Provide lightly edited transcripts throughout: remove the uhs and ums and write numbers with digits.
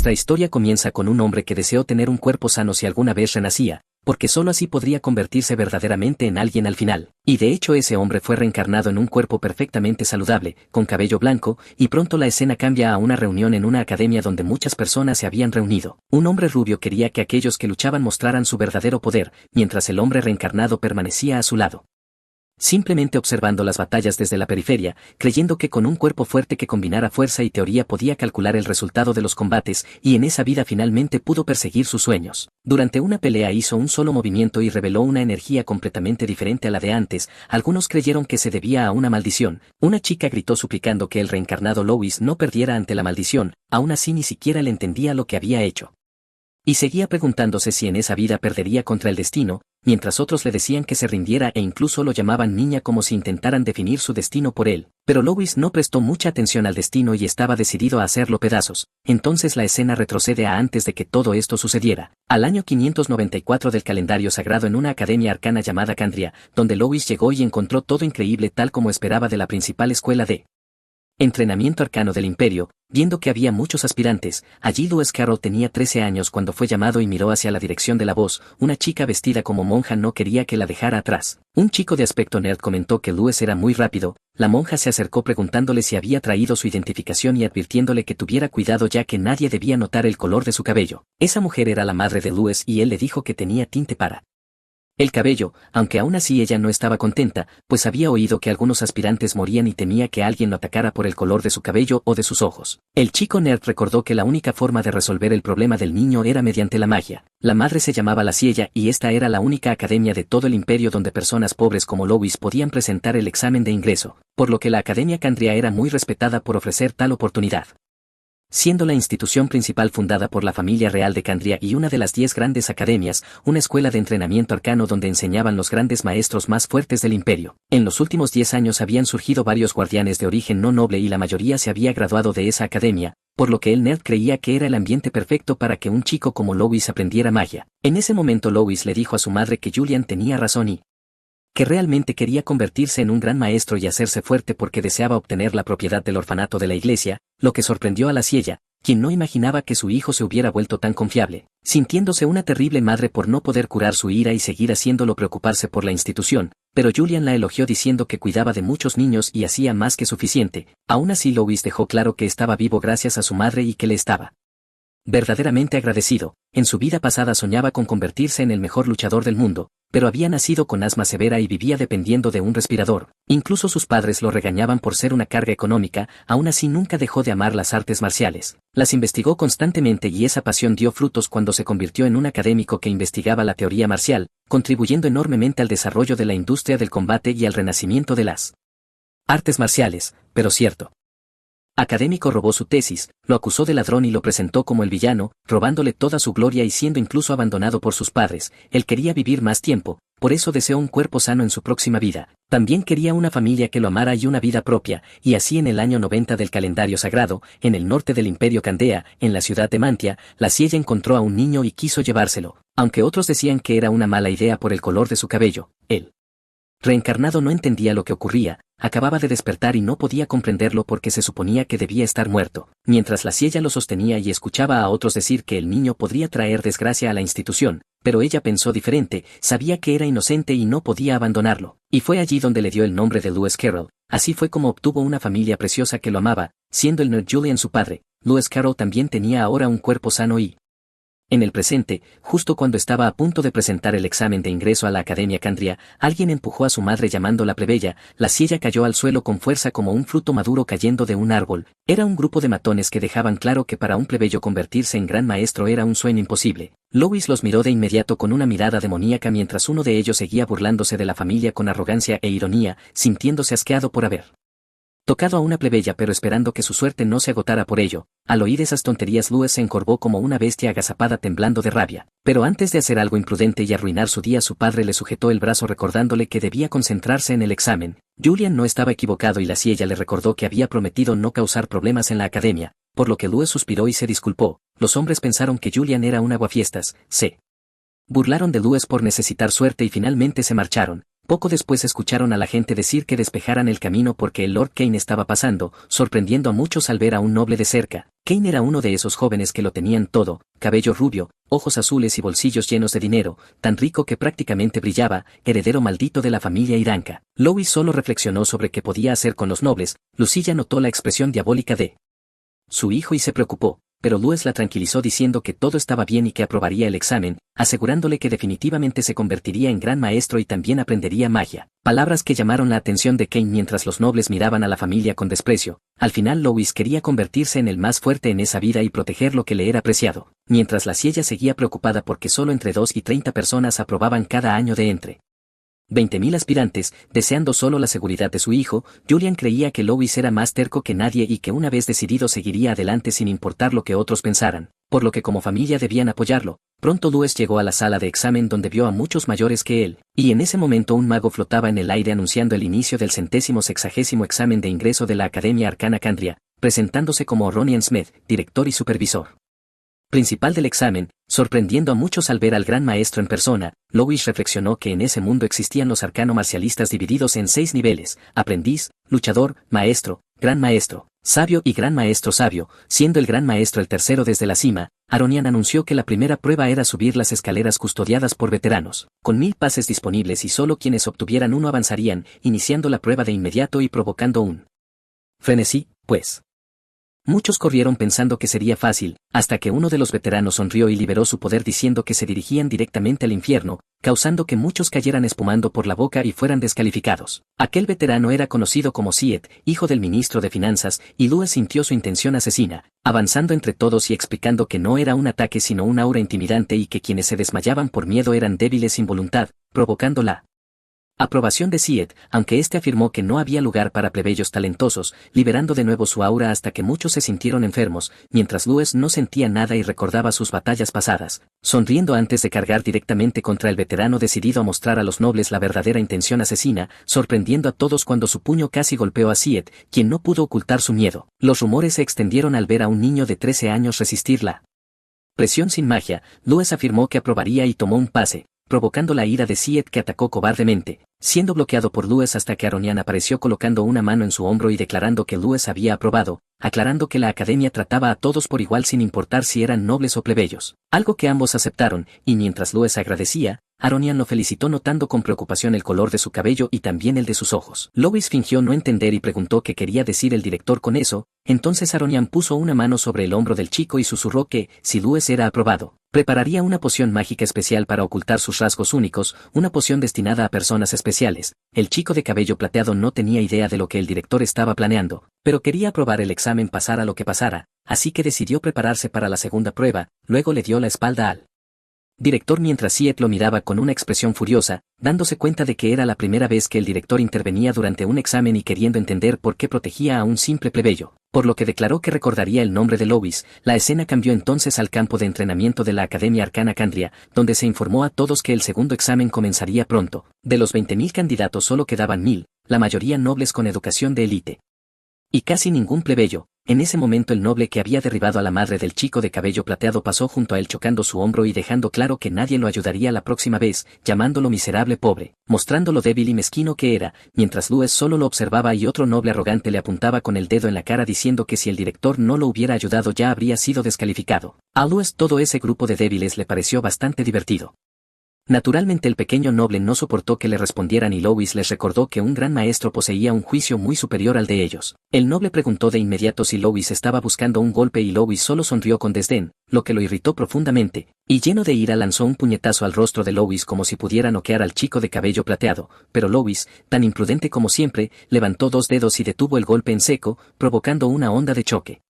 Nuestra historia comienza con un hombre que deseó tener un cuerpo sano si alguna vez renacía, porque solo así podría convertirse verdaderamente en alguien al final. Y de hecho ese hombre fue reencarnado en un cuerpo perfectamente saludable, con cabello blanco, y pronto la escena cambia a una reunión en una academia donde muchas personas se habían reunido. Un hombre rubio quería que aquellos que luchaban mostraran su verdadero poder, mientras el hombre reencarnado permanecía a su lado, simplemente observando las batallas desde la periferia, creyendo que con un cuerpo fuerte que combinara fuerza y teoría podía calcular el resultado de los combates, y en esa vida finalmente pudo perseguir sus sueños. Durante una pelea hizo un solo movimiento y reveló una energía completamente diferente a la de antes. Algunos creyeron que se debía a una maldición. Una chica gritó suplicando que el reencarnado Louis no perdiera ante la maldición, aún así ni siquiera le entendía lo que había hecho. Y seguía preguntándose si en esa vida perdería contra el destino, mientras otros le decían que se rindiera e incluso lo llamaban niña como si intentaran definir su destino por él. Pero Louis no prestó mucha atención al destino y estaba decidido a hacerlo pedazos. Entonces la escena retrocede a antes de que todo esto sucediera, al año 594 del calendario sagrado en una academia arcana llamada Candria, donde Louis llegó y encontró todo increíble tal como esperaba de la principal escuela de entrenamiento arcano del imperio. Viendo que había muchos aspirantes, allí Lewis Carroll tenía 13 años cuando fue llamado y miró hacia la dirección de la voz. Una chica vestida como monja no quería que la dejara atrás. Un chico de aspecto nerd comentó que Lewis era muy rápido. La monja se acercó preguntándole si había traído su identificación y advirtiéndole que tuviera cuidado ya que nadie debía notar el color de su cabello. Esa mujer era la madre de Lewis y él le dijo que tenía tinte para el cabello, aunque aún así ella no estaba contenta, pues había oído que algunos aspirantes morían y temía que alguien lo atacara por el color de su cabello o de sus ojos. El chico nerd recordó que la única forma de resolver el problema del niño era mediante la magia. La madre se llamaba La Silla y esta era la única academia de todo el imperio donde personas pobres como Louis podían presentar el examen de ingreso, por lo que la Academia Candria era muy respetada por ofrecer tal oportunidad, siendo la institución principal fundada por la familia real de Candria y una de las 10 grandes academias, una escuela de entrenamiento arcano donde enseñaban los grandes maestros más fuertes del imperio. En los últimos 10 años habían surgido varios guardianes de origen no noble y la mayoría se había graduado de esa academia, por lo que el nerd creía que era el ambiente perfecto para que un chico como Louis aprendiera magia. En ese momento Louis le dijo a su madre que Julian tenía razón y que realmente quería convertirse en un gran maestro y hacerse fuerte porque deseaba obtener la propiedad del orfanato de la iglesia, lo que sorprendió a La Silla, quien no imaginaba que su hijo se hubiera vuelto tan confiable, sintiéndose una terrible madre por no poder curar su ira y seguir haciéndolo preocuparse por la institución, pero Julian la elogió diciendo que cuidaba de muchos niños y hacía más que suficiente. Aún así Louis dejó claro que estaba vivo gracias a su madre y que le estaba verdaderamente agradecido. En su vida pasada soñaba con convertirse en el mejor luchador del mundo, pero había nacido con asma severa y vivía dependiendo de un respirador. Incluso sus padres lo regañaban por ser una carga económica. Aún así nunca dejó de amar las artes marciales. Las investigó constantemente y esa pasión dio frutos cuando se convirtió en un académico que investigaba la teoría marcial, contribuyendo enormemente al desarrollo de la industria del combate y al renacimiento de las artes marciales. Pero cierto académico robó su tesis, lo acusó de ladrón y lo presentó como el villano, robándole toda su gloria y siendo incluso abandonado por sus padres. Él quería vivir más tiempo, por eso deseó un cuerpo sano en su próxima vida. También quería una familia que lo amara y una vida propia, y así en el año 90 del calendario sagrado, en el norte del imperio Candea, en la ciudad de Mantia, La Silla encontró a un niño y quiso llevárselo. Aunque otros decían que era una mala idea por el color de su cabello, él reencarnado no entendía lo que ocurría. Acababa de despertar y no podía comprenderlo porque se suponía que debía estar muerto. Mientras La Silla lo sostenía y escuchaba a otros decir que el niño podría traer desgracia a la institución, pero ella pensó diferente, sabía que era inocente y no podía abandonarlo. Y fue allí donde le dio el nombre de Lewis Carroll. Así fue como obtuvo una familia preciosa que lo amaba, siendo el nerd Julian su padre. Lewis Carroll también tenía ahora un cuerpo sano y en el presente, justo cuando estaba a punto de presentar el examen de ingreso a la Academia Candria, alguien empujó a su madre llamándola plebeya. La silla cayó al suelo con fuerza como un fruto maduro cayendo de un árbol. Era un grupo de matones que dejaban claro que para un plebeyo convertirse en gran maestro era un sueño imposible. Louis los miró de inmediato con una mirada demoníaca mientras uno de ellos seguía burlándose de la familia con arrogancia e ironía, sintiéndose asqueado por haber tocado a una plebeya pero esperando que su suerte no se agotara por ello. Al oír esas tonterías Lewis se encorvó como una bestia agazapada temblando de rabia. Pero antes de hacer algo imprudente y arruinar su día su padre le sujetó el brazo recordándole que debía concentrarse en el examen. Julian no estaba equivocado y la silla le recordó que había prometido no causar problemas en la academia, por lo que Lewis suspiró y se disculpó. Los hombres pensaron que Julian era un aguafiestas, se burlaron de Lewis por necesitar suerte y finalmente se marcharon. Poco después escucharon a la gente decir que despejaran el camino porque el Lord Kane estaba pasando, sorprendiendo a muchos al ver a un noble de cerca. Kane era uno de esos jóvenes que lo tenían todo, cabello rubio, ojos azules y bolsillos llenos de dinero, tan rico que prácticamente brillaba, heredero maldito de la familia Iranka. Louis solo reflexionó sobre qué podía hacer con los nobles. Lucilla notó la expresión diabólica de su hijo y se preocupó, pero Louis la tranquilizó diciendo que todo estaba bien y que aprobaría el examen, asegurándole que definitivamente se convertiría en gran maestro y también aprendería magia. Palabras que llamaron la atención de Kane mientras los nobles miraban a la familia con desprecio. Al final Louis quería convertirse en el más fuerte en esa vida y proteger lo que le era preciado, mientras la Ciella seguía preocupada porque solo entre 2 y 30 personas aprobaban cada año de entre 20.000 aspirantes, deseando solo la seguridad de su hijo. Julian creía que Louis era más terco que nadie y que una vez decidido seguiría adelante sin importar lo que otros pensaran, por lo que como familia debían apoyarlo. Pronto Louis llegó a la sala de examen donde vio a muchos mayores que él, y en ese momento un mago flotaba en el aire anunciando el inicio del 160º examen de ingreso de la Academia Arcana Candria, presentándose como Ronian Smith, director y supervisor principal del examen. Sorprendiendo a muchos al ver al gran maestro en persona, Louis reflexionó que en ese mundo existían los arcano-marcialistas divididos en 6 niveles: aprendiz, luchador, maestro, gran maestro, sabio y gran maestro sabio, siendo el gran maestro el tercero desde la cima. Aronian anunció que la primera prueba era subir las escaleras custodiadas por veteranos, con 1000 pases disponibles y solo quienes obtuvieran uno avanzarían, iniciando la prueba de inmediato y provocando un frenesí, pues muchos corrieron pensando que sería fácil, hasta que uno de los veteranos sonrió y liberó su poder diciendo que se dirigían directamente al infierno, causando que muchos cayeran espumando por la boca y fueran descalificados. Aquel veterano era conocido como Syed, hijo del ministro de Finanzas, y Louis sintió su intención asesina, avanzando entre todos y explicando que no era un ataque sino una aura intimidante y que quienes se desmayaban por miedo eran débiles sin voluntad, provocando la aprobación de Syed, aunque éste afirmó que no había lugar para plebeyos talentosos, liberando de nuevo su aura hasta que muchos se sintieron enfermos, mientras Louis no sentía nada y recordaba sus batallas pasadas, sonriendo antes de cargar directamente contra el veterano decidido a mostrar a los nobles la verdadera intención asesina, sorprendiendo a todos cuando su puño casi golpeó a Syed, quien no pudo ocultar su miedo. Los rumores se extendieron al ver a un niño de 13 años resistir la presión sin magia. Louis afirmó que aprobaría y tomó un pase, provocando la ira de Syed, que atacó cobardemente, siendo bloqueado por Louis hasta que Aronian apareció colocando una mano en su hombro y declarando que Louis había aprobado, aclarando que la academia trataba a todos por igual sin importar si eran nobles o plebeyos, algo que ambos aceptaron, y mientras Louis agradecía, Aronian lo felicitó notando con preocupación el color de su cabello y también el de sus ojos. Louis fingió no entender y preguntó qué quería decir el director con eso. Entonces Aronian puso una mano sobre el hombro del chico y susurró que, si Louis era aprobado, prepararía una poción mágica especial para ocultar sus rasgos únicos, una poción destinada a personas especiales. El chico de cabello plateado no tenía idea de lo que el director estaba planeando, pero quería aprobar el examen pasara lo que pasara, así que decidió prepararse para la segunda prueba. Luego le dio la espalda al director mientras Syed lo miraba con una expresión furiosa, dándose cuenta de que era la primera vez que el director intervenía durante un examen y queriendo entender por qué protegía a un simple plebeyo, por lo que declaró que recordaría el nombre de Louis. La escena cambió entonces al campo de entrenamiento de la Academia Arcana Candria, donde se informó a todos que el segundo examen comenzaría pronto. De los 20.000 candidatos solo quedaban 1.000, la mayoría nobles con educación de élite, y casi ningún plebeyo. En ese momento el noble que había derribado a la madre del chico de cabello plateado pasó junto a él chocando su hombro y dejando claro que nadie lo ayudaría la próxima vez, llamándolo miserable pobre, mostrando lo débil y mezquino que era, mientras Louis solo lo observaba y otro noble arrogante le apuntaba con el dedo en la cara diciendo que si el director no lo hubiera ayudado ya habría sido descalificado. A Louis todo ese grupo de débiles le pareció bastante divertido. Naturalmente el pequeño noble no soportó que le respondieran y Louis les recordó que un gran maestro poseía un juicio muy superior al de ellos. El noble preguntó de inmediato si Louis estaba buscando un golpe y Louis solo sonrió con desdén, lo que lo irritó profundamente, y lleno de ira lanzó un puñetazo al rostro de Louis como si pudiera noquear al chico de cabello plateado, pero Louis, tan imprudente como siempre, levantó 2 dedos y detuvo el golpe en seco, provocando una onda de choque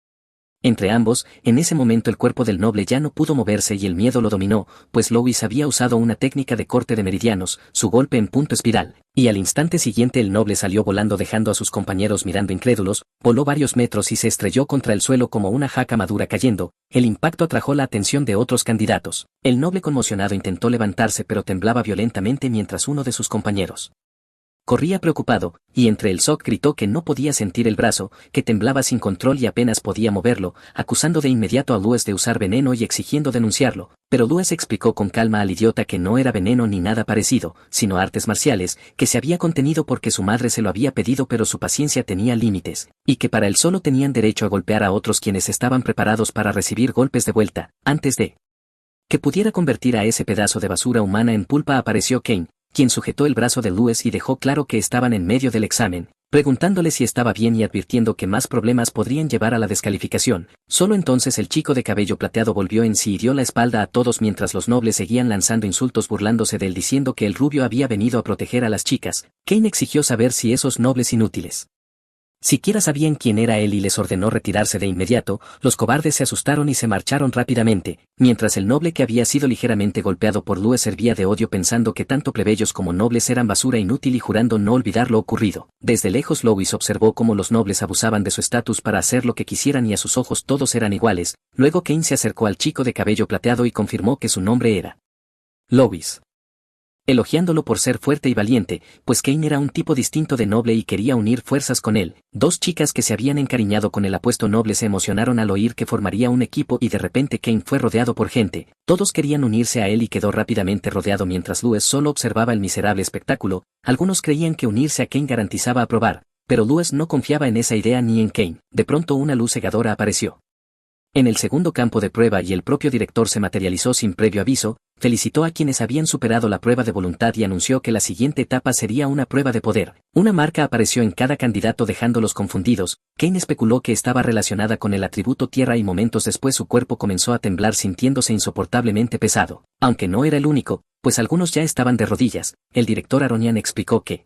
entre ambos. En ese momento el cuerpo del noble ya no pudo moverse y el miedo lo dominó, pues Louis había usado una técnica de corte de meridianos, su golpe en punto espiral, y al instante siguiente el noble salió volando dejando a sus compañeros mirando incrédulos, voló varios metros y se estrelló contra el suelo como una jaca madura cayendo. El impacto atrajo la atención de otros candidatos. El noble conmocionado intentó levantarse pero temblaba violentamente mientras uno de sus compañeros Corría preocupado, y entre el shock gritó que no podía sentir el brazo, que temblaba sin control y apenas podía moverlo, acusando de inmediato a Louis de usar veneno y exigiendo denunciarlo, pero Louis explicó con calma al idiota que no era veneno ni nada parecido, sino artes marciales, que se había contenido porque su madre se lo había pedido pero su paciencia tenía límites, y que para él solo tenían derecho a golpear a otros quienes estaban preparados para recibir golpes de vuelta, antes de que pudiera convertir a ese pedazo de basura humana en pulpa. Apareció Kane, quien sujetó el brazo de Louis y dejó claro que estaban en medio del examen, preguntándole si estaba bien y advirtiendo que más problemas podrían llevar a la descalificación. Solo entonces el chico de cabello plateado volvió en sí y dio la espalda a todos mientras los nobles seguían lanzando insultos burlándose de él diciendo que el rubio había venido a proteger a las chicas. Kane exigió saber si esos nobles inútiles siquiera sabían quién era él y les ordenó retirarse de inmediato. Los cobardes se asustaron y se marcharon rápidamente, mientras el noble que había sido ligeramente golpeado por Louis servía de odio pensando que tanto plebeyos como nobles eran basura inútil y jurando no olvidar lo ocurrido. Desde lejos Louis observó cómo los nobles abusaban de su estatus para hacer lo que quisieran y a sus ojos todos eran iguales. Luego Kane se acercó al chico de cabello plateado y confirmó que su nombre era Louis, elogiándolo por ser fuerte y valiente, pues Kane era un tipo distinto de noble y quería unir fuerzas con él. Dos chicas que se habían encariñado con el apuesto noble se emocionaron al oír que formaría un equipo y de repente Kane fue rodeado por gente. Todos querían unirse a él y quedó rápidamente rodeado mientras Louis solo observaba el miserable espectáculo. Algunos creían que unirse a Kane garantizaba aprobar, pero Louis no confiaba en esa idea ni en Kane. De pronto una luz cegadora apareció en el segundo campo de prueba y el propio director se materializó sin previo aviso, felicitó a quienes habían superado la prueba de voluntad y anunció que la siguiente etapa sería una prueba de poder. Una marca apareció en cada candidato dejándolos confundidos. Kane especuló que estaba relacionada con el atributo tierra y momentos después su cuerpo comenzó a temblar sintiéndose insoportablemente pesado. Aunque no era el único, pues algunos ya estaban de rodillas, el director Aronian explicó que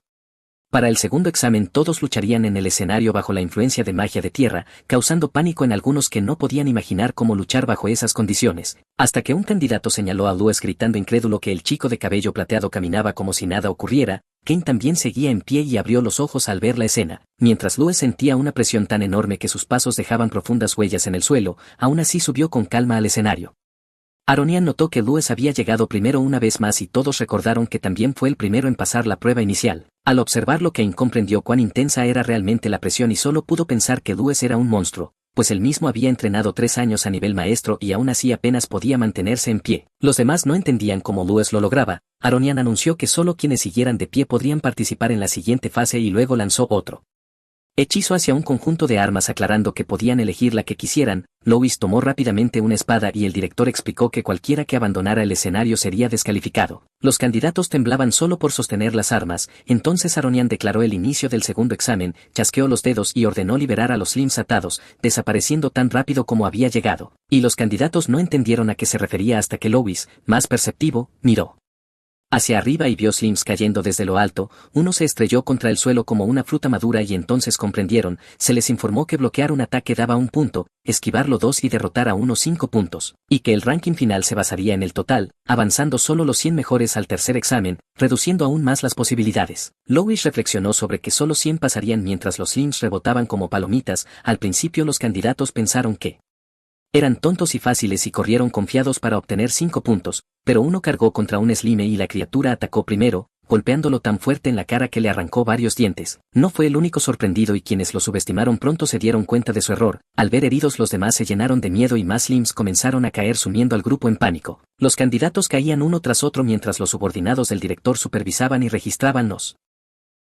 para el segundo examen todos lucharían en el escenario bajo la influencia de magia de tierra, causando pánico en algunos que no podían imaginar cómo luchar bajo esas condiciones, hasta que un candidato señaló a Louis gritando incrédulo que el chico de cabello plateado caminaba como si nada ocurriera. Kane también seguía en pie y abrió los ojos al ver la escena, mientras Louis sentía una presión tan enorme que sus pasos dejaban profundas huellas en el suelo. Aún así subió con calma al escenario. Aronian notó que Louis había llegado primero una vez más y todos recordaron que también fue el primero en pasar la prueba inicial. Al observarlo Kane comprendió cuán intensa era realmente la presión y solo pudo pensar que Louis era un monstruo, pues él mismo había entrenado 3 años a nivel maestro y aún así apenas podía mantenerse en pie. Los demás no entendían cómo Louis lo lograba. Aronian anunció que solo quienes siguieran de pie podrían participar en la siguiente fase y luego lanzó otro hechizo hacia un conjunto de armas aclarando que podían elegir la que quisieran. Louis tomó rápidamente una espada y el director explicó que cualquiera que abandonara el escenario sería descalificado. Los candidatos temblaban solo por sostener las armas. Entonces Aronian declaró el inicio del segundo examen, chasqueó los dedos y ordenó liberar a los slims atados, desapareciendo tan rápido como había llegado. Y los candidatos no entendieron a qué se refería hasta que Louis, más perceptivo, miró hacia arriba y vio slims cayendo desde lo alto. Uno se estrelló contra el suelo como una fruta madura y entonces comprendieron. Se les informó que bloquear un ataque daba 1 punto, esquivarlo 2 y derrotar a uno 5 puntos, y que el ranking final se basaría en el total, avanzando solo los 100 mejores al tercer examen, reduciendo aún más las posibilidades. Louis reflexionó sobre que solo 100 pasarían mientras los slims rebotaban como palomitas. Al principio los candidatos pensaron que eran tontos y fáciles y corrieron confiados para obtener 5 puntos, pero uno cargó contra un slime y la criatura atacó primero, golpeándolo tan fuerte en la cara que le arrancó varios dientes. No fue el único sorprendido y quienes lo subestimaron pronto se dieron cuenta de su error. Al ver heridos los demás se llenaron de miedo y más slims comenzaron a caer sumiendo al grupo en pánico. Los candidatos caían uno tras otro mientras los subordinados del director supervisaban y registraban los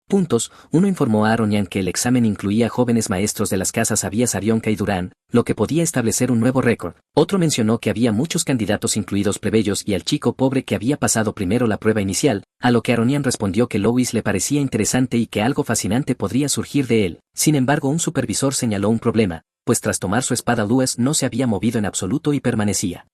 puntos. Uno informó a Aronian que el examen incluía jóvenes maestros de las casas Avías Arionca y Durán, lo que podía establecer un nuevo récord. Otro mencionó que había muchos candidatos incluidos plebeyos y al chico pobre que había pasado primero la prueba inicial, a lo que Aronian respondió que Louis le parecía interesante y que algo fascinante podría surgir de él. Sin embargo un supervisor señaló un problema, pues tras tomar su espada Louis no se había movido en absoluto y permanecía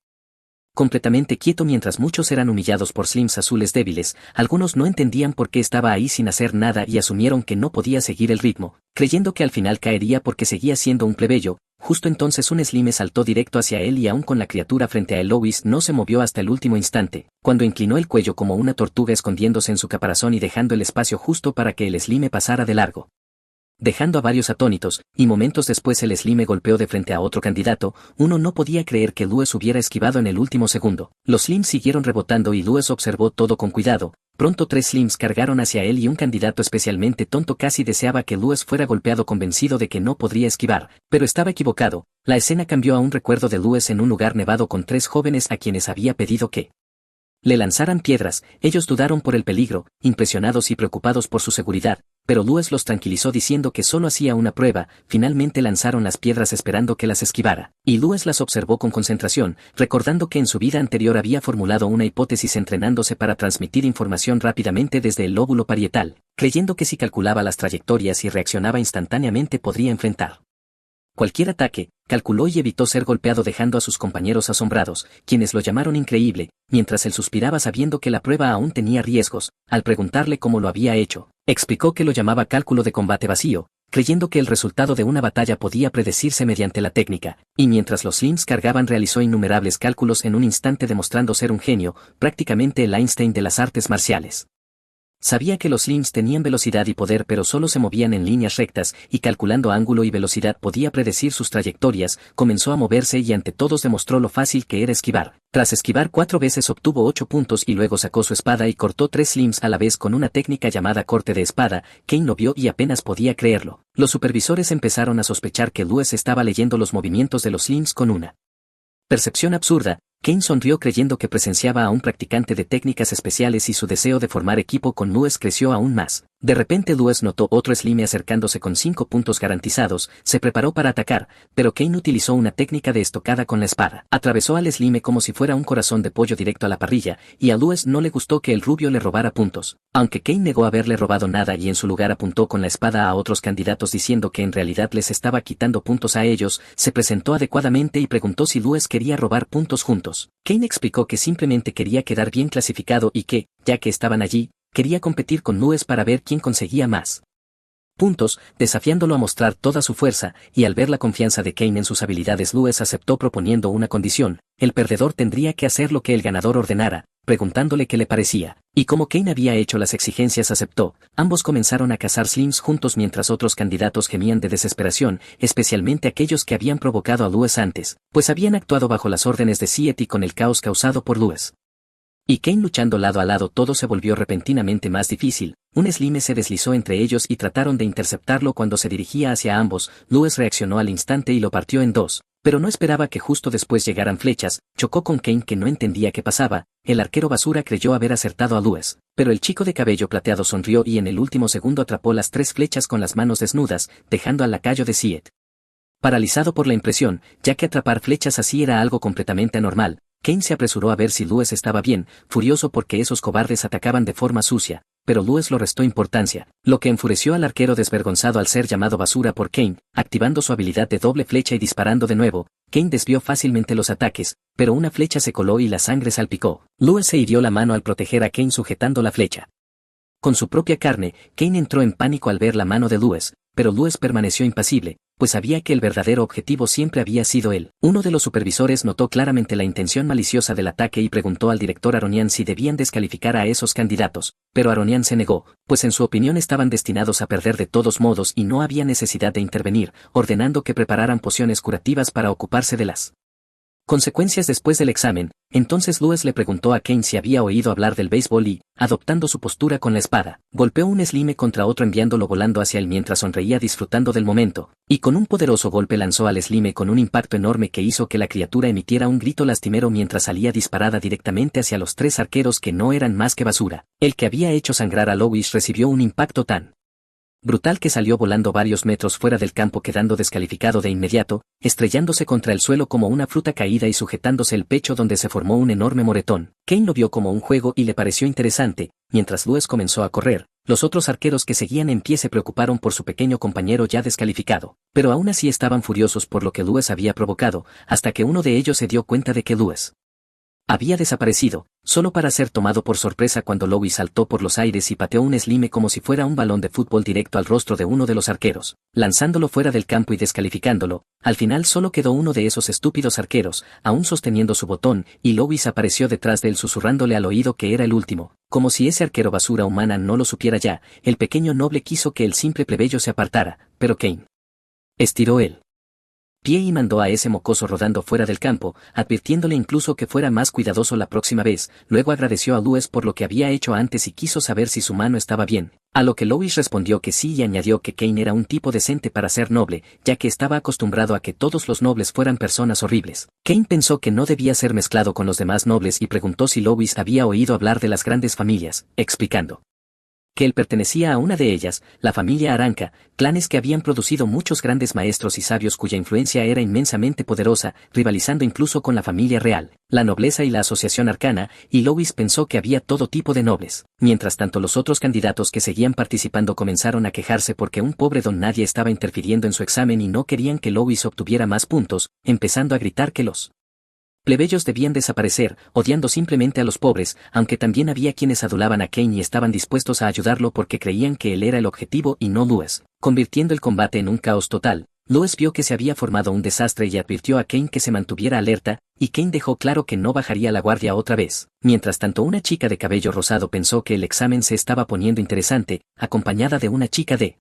completamente quieto mientras muchos eran humillados por slims azules débiles. Algunos no entendían por qué estaba ahí sin hacer nada y asumieron que no podía seguir el ritmo, creyendo que al final caería porque seguía siendo un plebeyo. Justo entonces un slime saltó directo hacia él y aún con la criatura frente a él Louis no se movió hasta el último instante, cuando inclinó el cuello como una tortuga escondiéndose en su caparazón y dejando el espacio justo para que el slime pasara de largo, dejando a varios atónitos, y momentos después el slime golpeó de frente a otro candidato. Uno no podía creer que Louis hubiera esquivado en el último segundo. Los slims siguieron rebotando y Louis observó todo con cuidado, Pronto 3 Slims cargaron hacia él y un candidato especialmente tonto casi deseaba que Lewis fuera golpeado convencido de que no podría esquivar, pero estaba equivocado. La escena cambió a un recuerdo de Lewis en un lugar nevado con 3 jóvenes a quienes había pedido que le lanzaran piedras. Ellos dudaron por el peligro, impresionados y preocupados por su seguridad, pero Lewis los tranquilizó diciendo que solo hacía una prueba. Finalmente lanzaron las piedras esperando que las esquivara, y Lewis las observó con concentración, recordando que en su vida anterior había formulado una hipótesis entrenándose para transmitir información rápidamente desde el lóbulo parietal, creyendo que si calculaba las trayectorias y reaccionaba instantáneamente podría enfrentar cualquier ataque. Calculó y evitó ser golpeado dejando a sus compañeros asombrados, quienes lo llamaron increíble, mientras él suspiraba sabiendo que la prueba aún tenía riesgos. Al preguntarle cómo lo había hecho, explicó que lo llamaba cálculo de combate vacío, creyendo que el resultado de una batalla podía predecirse mediante la técnica, y mientras los Slims cargaban realizó innumerables cálculos en un instante demostrando ser un genio, prácticamente el Einstein de las artes marciales. Sabía que los Slims tenían velocidad y poder pero solo se movían en líneas rectas, y calculando ángulo y velocidad podía predecir sus trayectorias. Comenzó a moverse y ante todos demostró lo fácil que era esquivar. Tras esquivar 4 veces obtuvo 8 puntos y luego sacó su espada y cortó 3 Slims a la vez con una técnica llamada corte de espada. Kane lo vio y apenas podía creerlo. Los supervisores empezaron a sospechar que Lewis estaba leyendo los movimientos de los Slims con una percepción absurda. Kane sonrió creyendo que presenciaba a un practicante de técnicas especiales y su deseo de formar equipo con Lewis creció aún más. De repente Lewis notó otro Slime acercándose con 5 puntos garantizados, se preparó para atacar, pero Kane utilizó una técnica de estocada con la espada. Atravesó al Slime como si fuera un corazón de pollo directo a la parrilla, y a Lewis no le gustó que el rubio le robara puntos. Aunque Kane negó haberle robado nada y en su lugar apuntó con la espada a otros candidatos diciendo que en realidad les estaba quitando puntos a ellos, se presentó adecuadamente y preguntó si Lewis quería robar puntos juntos. Kane explicó que simplemente quería quedar bien clasificado y que, ya que estaban allí, quería competir con Lewis para ver quién conseguía más puntos, desafiándolo a mostrar toda su fuerza, y al ver la confianza de Kane en sus habilidades Lewis aceptó proponiendo una condición: el perdedor tendría que hacer lo que el ganador ordenara, preguntándole qué le parecía, y como Kane había hecho las exigencias aceptó. Ambos comenzaron a cazar Slims juntos mientras otros candidatos gemían de desesperación, especialmente aquellos que habían provocado a Lewis antes, pues habían actuado bajo las órdenes de Siet y con el caos causado por Lewis y Kane luchando lado a lado. Todo se volvió repentinamente más difícil. Un Slime se deslizó entre ellos y trataron de interceptarlo cuando se dirigía hacia ambos. Lewis reaccionó al instante y lo partió en dos, pero no esperaba que justo después llegaran flechas. Chocó con Kane que no entendía qué pasaba. El arquero basura creyó haber acertado a Lewis, pero el chico de cabello plateado sonrió y en el último segundo atrapó las 3 flechas con las manos desnudas, dejando al lacayo de Siet paralizado por la impresión, ya que atrapar flechas así era algo completamente anormal. Kane se apresuró a ver si Lewis estaba bien, furioso porque esos cobardes atacaban de forma sucia, pero Lewis lo restó importancia, lo que enfureció al arquero desvergonzado al ser llamado basura por Kane. Activando su habilidad de doble flecha y disparando de nuevo, Kane desvió fácilmente los ataques, pero una flecha se coló y la sangre salpicó. Lewis se hirió la mano al proteger a Kane sujetando la flecha con su propia carne. Kane entró en pánico al ver la mano de Lewis, pero Lewis permaneció impasible, pues sabía que el verdadero objetivo siempre había sido él. Uno de los supervisores notó claramente la intención maliciosa del ataque y preguntó al director Aronian si debían descalificar a esos candidatos, pero Aronian se negó, pues en su opinión estaban destinados a perder de todos modos y no había necesidad de intervenir, ordenando que prepararan pociones curativas para ocuparse de las consecuencias después del examen. Entonces Lewis le preguntó a Kane si había oído hablar del béisbol y, adoptando su postura con la espada, golpeó un Slime contra otro enviándolo volando hacia él mientras sonreía disfrutando del momento, y con un poderoso golpe lanzó al Slime con un impacto enorme que hizo que la criatura emitiera un grito lastimero mientras salía disparada directamente hacia los 3 arqueros que no eran más que basura. El que había hecho sangrar a Lewis recibió un impacto tan brutal que salió volando varios metros fuera del campo quedando descalificado de inmediato, estrellándose contra el suelo como una fruta caída y sujetándose el pecho donde se formó un enorme moretón. Kane lo vio como un juego y le pareció interesante. Mientras Lewis comenzó a correr, los otros arqueros que seguían en pie se preocuparon por su pequeño compañero ya descalificado, pero aún así estaban furiosos por lo que Lewis había provocado, hasta que uno de ellos se dio cuenta de que Lewis había desaparecido, solo para ser tomado por sorpresa cuando Lewis saltó por los aires y pateó un Slime como si fuera un balón de fútbol directo al rostro de uno de los arqueros, lanzándolo fuera del campo y descalificándolo. Al final solo quedó uno de esos estúpidos arqueros, aún sosteniendo su botón, y Lewis apareció detrás de él susurrándole al oído que era el último. Como si ese arquero basura humana no lo supiera ya, el pequeño noble quiso que el simple plebeyo se apartara, pero Kane estiró él pie y mandó a ese mocoso rodando fuera del campo, advirtiéndole incluso que fuera más cuidadoso la próxima vez. Luego agradeció a Louis por lo que había hecho antes y quiso saber si su mano estaba bien, a lo que Louis respondió que sí y añadió que Kane era un tipo decente para ser noble, ya que estaba acostumbrado a que todos los nobles fueran personas horribles. Kane pensó que no debía ser mezclado con los demás nobles y preguntó si Louis había oído hablar de las grandes familias, explicando que él pertenecía a una de ellas, la familia Aranca, clanes que habían producido muchos grandes maestros y sabios cuya influencia era inmensamente poderosa, rivalizando incluso con la familia real, la nobleza y la asociación arcana, y Louis pensó que había todo tipo de nobles. Mientras tanto los otros candidatos que seguían participando comenzaron a quejarse porque un pobre don nadie estaba interfiriendo en su examen y no querían que Louis obtuviera más puntos, empezando a gritar que los plebeyos debían desaparecer, odiando simplemente a los pobres, aunque también había quienes adulaban a Kane y estaban dispuestos a ayudarlo porque creían que él era el objetivo y no Louis, convirtiendo el combate en un caos total. Louis vio que se había formado un desastre y advirtió a Kane que se mantuviera alerta, y Kane dejó claro que no bajaría la guardia otra vez. Mientras tanto una chica de cabello rosado pensó que el examen se estaba poniendo interesante, acompañada de una chica de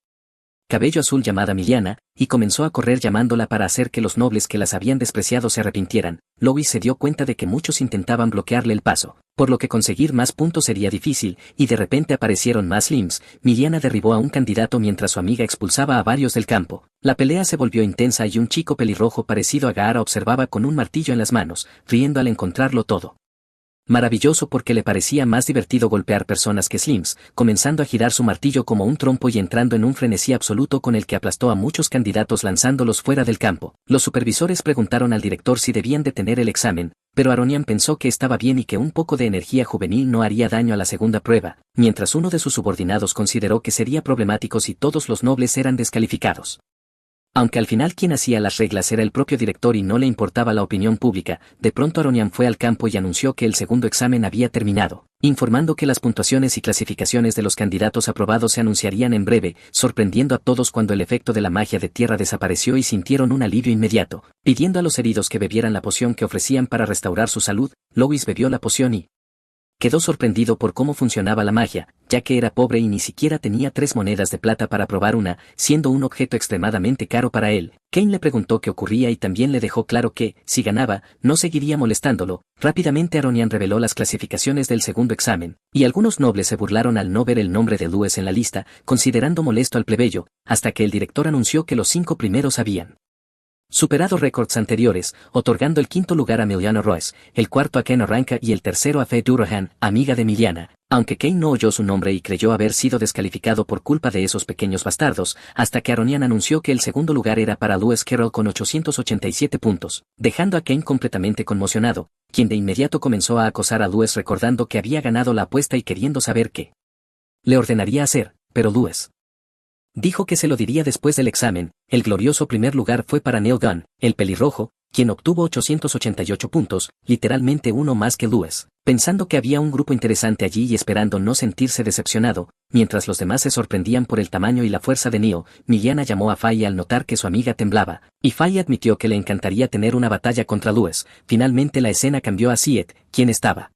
cabello azul llamada Miliana, y comenzó a correr llamándola para hacer que los nobles que las habían despreciado se arrepintieran. Louis se dio cuenta de que muchos intentaban bloquearle el paso, por lo que conseguir más puntos sería difícil, y de repente aparecieron más Lims. Miliana derribó a un candidato mientras su amiga expulsaba a varios del campo. La pelea se volvió intensa y un chico pelirrojo parecido a Gaara observaba con un martillo en las manos, riendo al encontrarlo todo maravilloso porque le parecía más divertido golpear personas que Slims, comenzando a girar su martillo como un trompo y entrando en un frenesí absoluto con el que aplastó a muchos candidatos lanzándolos fuera del campo. Los supervisores preguntaron al director si debían detener el examen, pero Aronian pensó que estaba bien y que un poco de energía juvenil no haría daño a la segunda prueba, mientras uno de sus subordinados consideró que sería problemático si todos los nobles eran descalificados. Aunque al final quien hacía las reglas era el propio director y no le importaba la opinión pública, de pronto Aronian fue al campo y anunció que el segundo examen había terminado, informando que las puntuaciones y clasificaciones de los candidatos aprobados se anunciarían en breve, sorprendiendo a todos cuando el efecto de la magia de tierra desapareció y sintieron un alivio inmediato. Pidiendo a los heridos que bebieran la poción que ofrecían para restaurar su salud, Louis bebió la poción y quedó sorprendido por cómo funcionaba la magia, ya que era pobre y ni siquiera tenía 3 monedas de plata para probar una, siendo un objeto extremadamente caro para él. Kane le preguntó qué ocurría y también le dejó claro que, si ganaba, no seguiría molestándolo. Rápidamente Aronian reveló las clasificaciones del segundo examen, y algunos nobles se burlaron al no ver el nombre de Louis en la lista, considerando molesto al plebeyo, hasta que el director anunció que los 5 primeros habían superado récords anteriores, otorgando el quinto lugar a Miliana Royce, el cuarto a Ken Arranca y el tercero a Faye Durahan, amiga de Miliana. Aunque Kane no oyó su nombre y creyó haber sido descalificado por culpa de esos pequeños bastardos, hasta que Aronian anunció que el segundo lugar era para Louis Carroll con 887 puntos, dejando a Kane completamente conmocionado, quien de inmediato comenzó a acosar a Louis recordando que había ganado la apuesta y queriendo saber qué le ordenaría hacer, pero Louis dijo que se lo diría después del examen. El glorioso primer lugar fue para Neil Gunn, el pelirrojo, quien obtuvo 888 puntos, literalmente uno más que Louis. Pensando que había un grupo interesante allí y esperando no sentirse decepcionado, mientras los demás se sorprendían por el tamaño y la fuerza de Neil, Miliana llamó a Faye al notar que su amiga temblaba, y Faye admitió que le encantaría tener una batalla contra Louis. Finalmente la escena cambió a Syed, quien estaba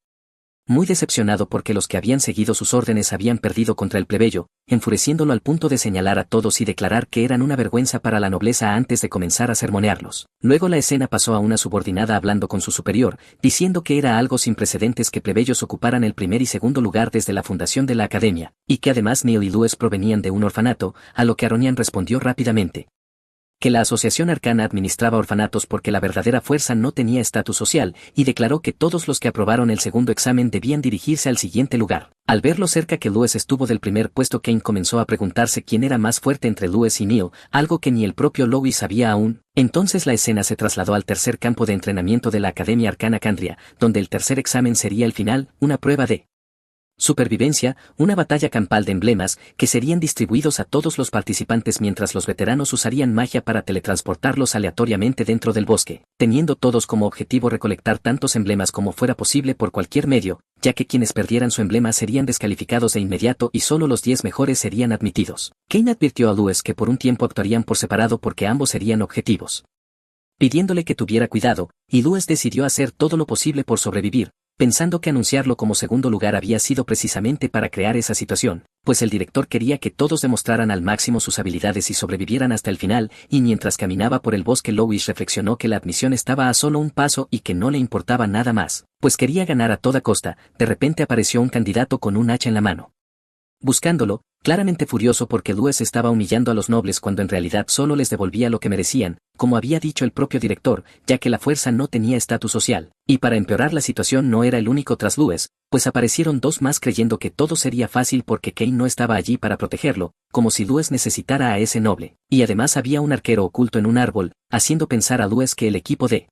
muy decepcionado porque los que habían seguido sus órdenes habían perdido contra el plebeyo, enfureciéndolo al punto de señalar a todos y declarar que eran una vergüenza para la nobleza antes de comenzar a sermonearlos. Luego la escena pasó a una subordinada hablando con su superior, diciendo que era algo sin precedentes que plebeyos ocuparan el primer y segundo lugar desde la fundación de la academia, y que además Neil y Louis provenían de un orfanato, a lo que Aronian respondió rápidamente que la Asociación Arcana administraba orfanatos porque la verdadera fuerza no tenía estatus social, y declaró que todos los que aprobaron el segundo examen debían dirigirse al siguiente lugar. Al ver lo cerca que Louis estuvo del primer puesto, Kane comenzó a preguntarse quién era más fuerte entre Louis y Neil, algo que ni el propio Louis sabía aún. Entonces la escena se trasladó al tercer campo de entrenamiento de la Academia Arcana Candria, donde el tercer examen sería el final, una prueba de supervivencia, una batalla campal de emblemas, que serían distribuidos a todos los participantes mientras los veteranos usarían magia para teletransportarlos aleatoriamente dentro del bosque, teniendo todos como objetivo recolectar tantos emblemas como fuera posible por cualquier medio, ya que quienes perdieran su emblema serían descalificados de inmediato y solo los 10 mejores serían admitidos. Kane advirtió a Louis que por un tiempo actuarían por separado porque ambos serían objetivos, pidiéndole que tuviera cuidado, y Louis decidió hacer todo lo posible por sobrevivir, pensando que anunciarlo como segundo lugar había sido precisamente para crear esa situación, pues el director quería que todos demostraran al máximo sus habilidades y sobrevivieran hasta el final, y mientras caminaba por el bosque Lois reflexionó que la admisión estaba a solo un paso y que no le importaba nada más, pues quería ganar a toda costa. De repente apareció un candidato con un hacha en la mano. Buscándolo, claramente furioso porque Lues estaba humillando a los nobles cuando en realidad solo les devolvía lo que merecían, como había dicho el propio director, ya que la fuerza no tenía estatus social, y para empeorar la situación no era el único tras Lues, pues aparecieron dos más creyendo que todo sería fácil porque Kane no estaba allí para protegerlo, como si Lues necesitara a ese noble, y además había un arquero oculto en un árbol, haciendo pensar a Lues que el equipo de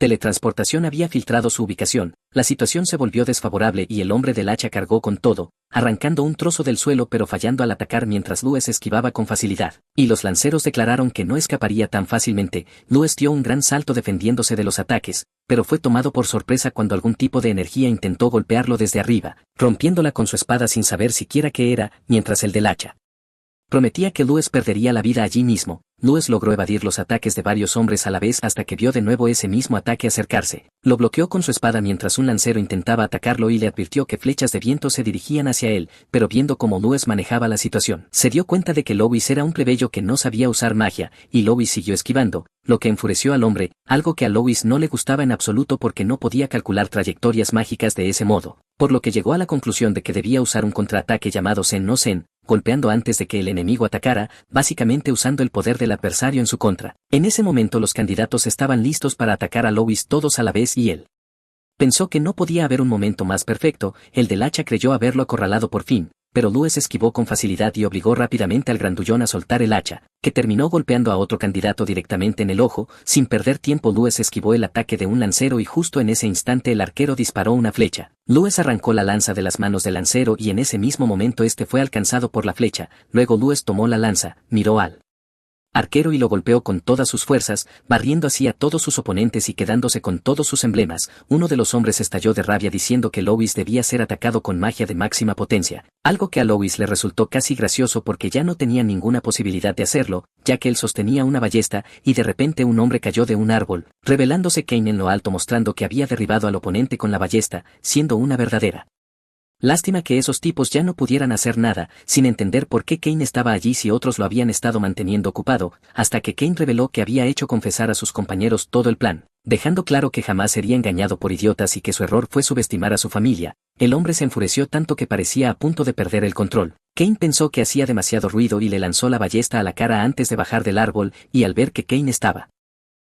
teletransportación había filtrado su ubicación. La situación se volvió desfavorable y el hombre del hacha cargó con todo, arrancando un trozo del suelo pero fallando al atacar mientras Lues esquivaba con facilidad, y los lanceros declararon que no escaparía tan fácilmente. Lues dio un gran salto defendiéndose de los ataques, pero fue tomado por sorpresa cuando algún tipo de energía intentó golpearlo desde arriba, rompiéndola con su espada sin saber siquiera qué era, mientras el del hacha prometía que Lues perdería la vida allí mismo. Lues logró evadir los ataques de varios hombres a la vez hasta que vio de nuevo ese mismo ataque acercarse. Lo bloqueó con su espada mientras un lancero intentaba atacarlo y le advirtió que flechas de viento se dirigían hacia él, pero viendo cómo Lues manejaba la situación, se dio cuenta de que Lois era un plebeyo que no sabía usar magia, y Lois siguió esquivando, lo que enfureció al hombre, algo que a Lois no le gustaba en absoluto porque no podía calcular trayectorias mágicas de ese modo, por lo que llegó a la conclusión de que debía usar un contraataque llamado Zen no Zen, golpeando antes de que el enemigo atacara, básicamente usando el poder del adversario en su contra. En ese momento los candidatos estaban listos para atacar a Lois todos a la vez y él pensó que no podía haber un momento más perfecto. El del hacha creyó haberlo acorralado por fin, pero Lues esquivó con facilidad y obligó rápidamente al grandullón a soltar el hacha, que terminó golpeando a otro candidato directamente en el ojo. Sin perder tiempo Lues esquivó el ataque de un lancero y justo en ese instante el arquero disparó una flecha. Lues arrancó la lanza de las manos del lancero y en ese mismo momento este fue alcanzado por la flecha. Luego Lues tomó la lanza, miró al arquero y lo golpeó con todas sus fuerzas, barriendo así a todos sus oponentes y quedándose con todos sus emblemas. Uno de los hombres estalló de rabia diciendo que Lois debía ser atacado con magia de máxima potencia, algo que a Lois le resultó casi gracioso porque ya no tenía ninguna posibilidad de hacerlo, ya que él sostenía una ballesta, y de repente un hombre cayó de un árbol, revelándose Kane en lo alto mostrando que había derribado al oponente con la ballesta, siendo una verdadera lástima que esos tipos ya no pudieran hacer nada, sin entender por qué Kane estaba allí si otros lo habían estado manteniendo ocupado, hasta que Kane reveló que había hecho confesar a sus compañeros todo el plan, dejando claro que jamás sería engañado por idiotas y que su error fue subestimar a su familia. El hombre se enfureció tanto que parecía a punto de perder el control. Kane pensó que hacía demasiado ruido y le lanzó la ballesta a la cara antes de bajar del árbol, y al ver que Kane estaba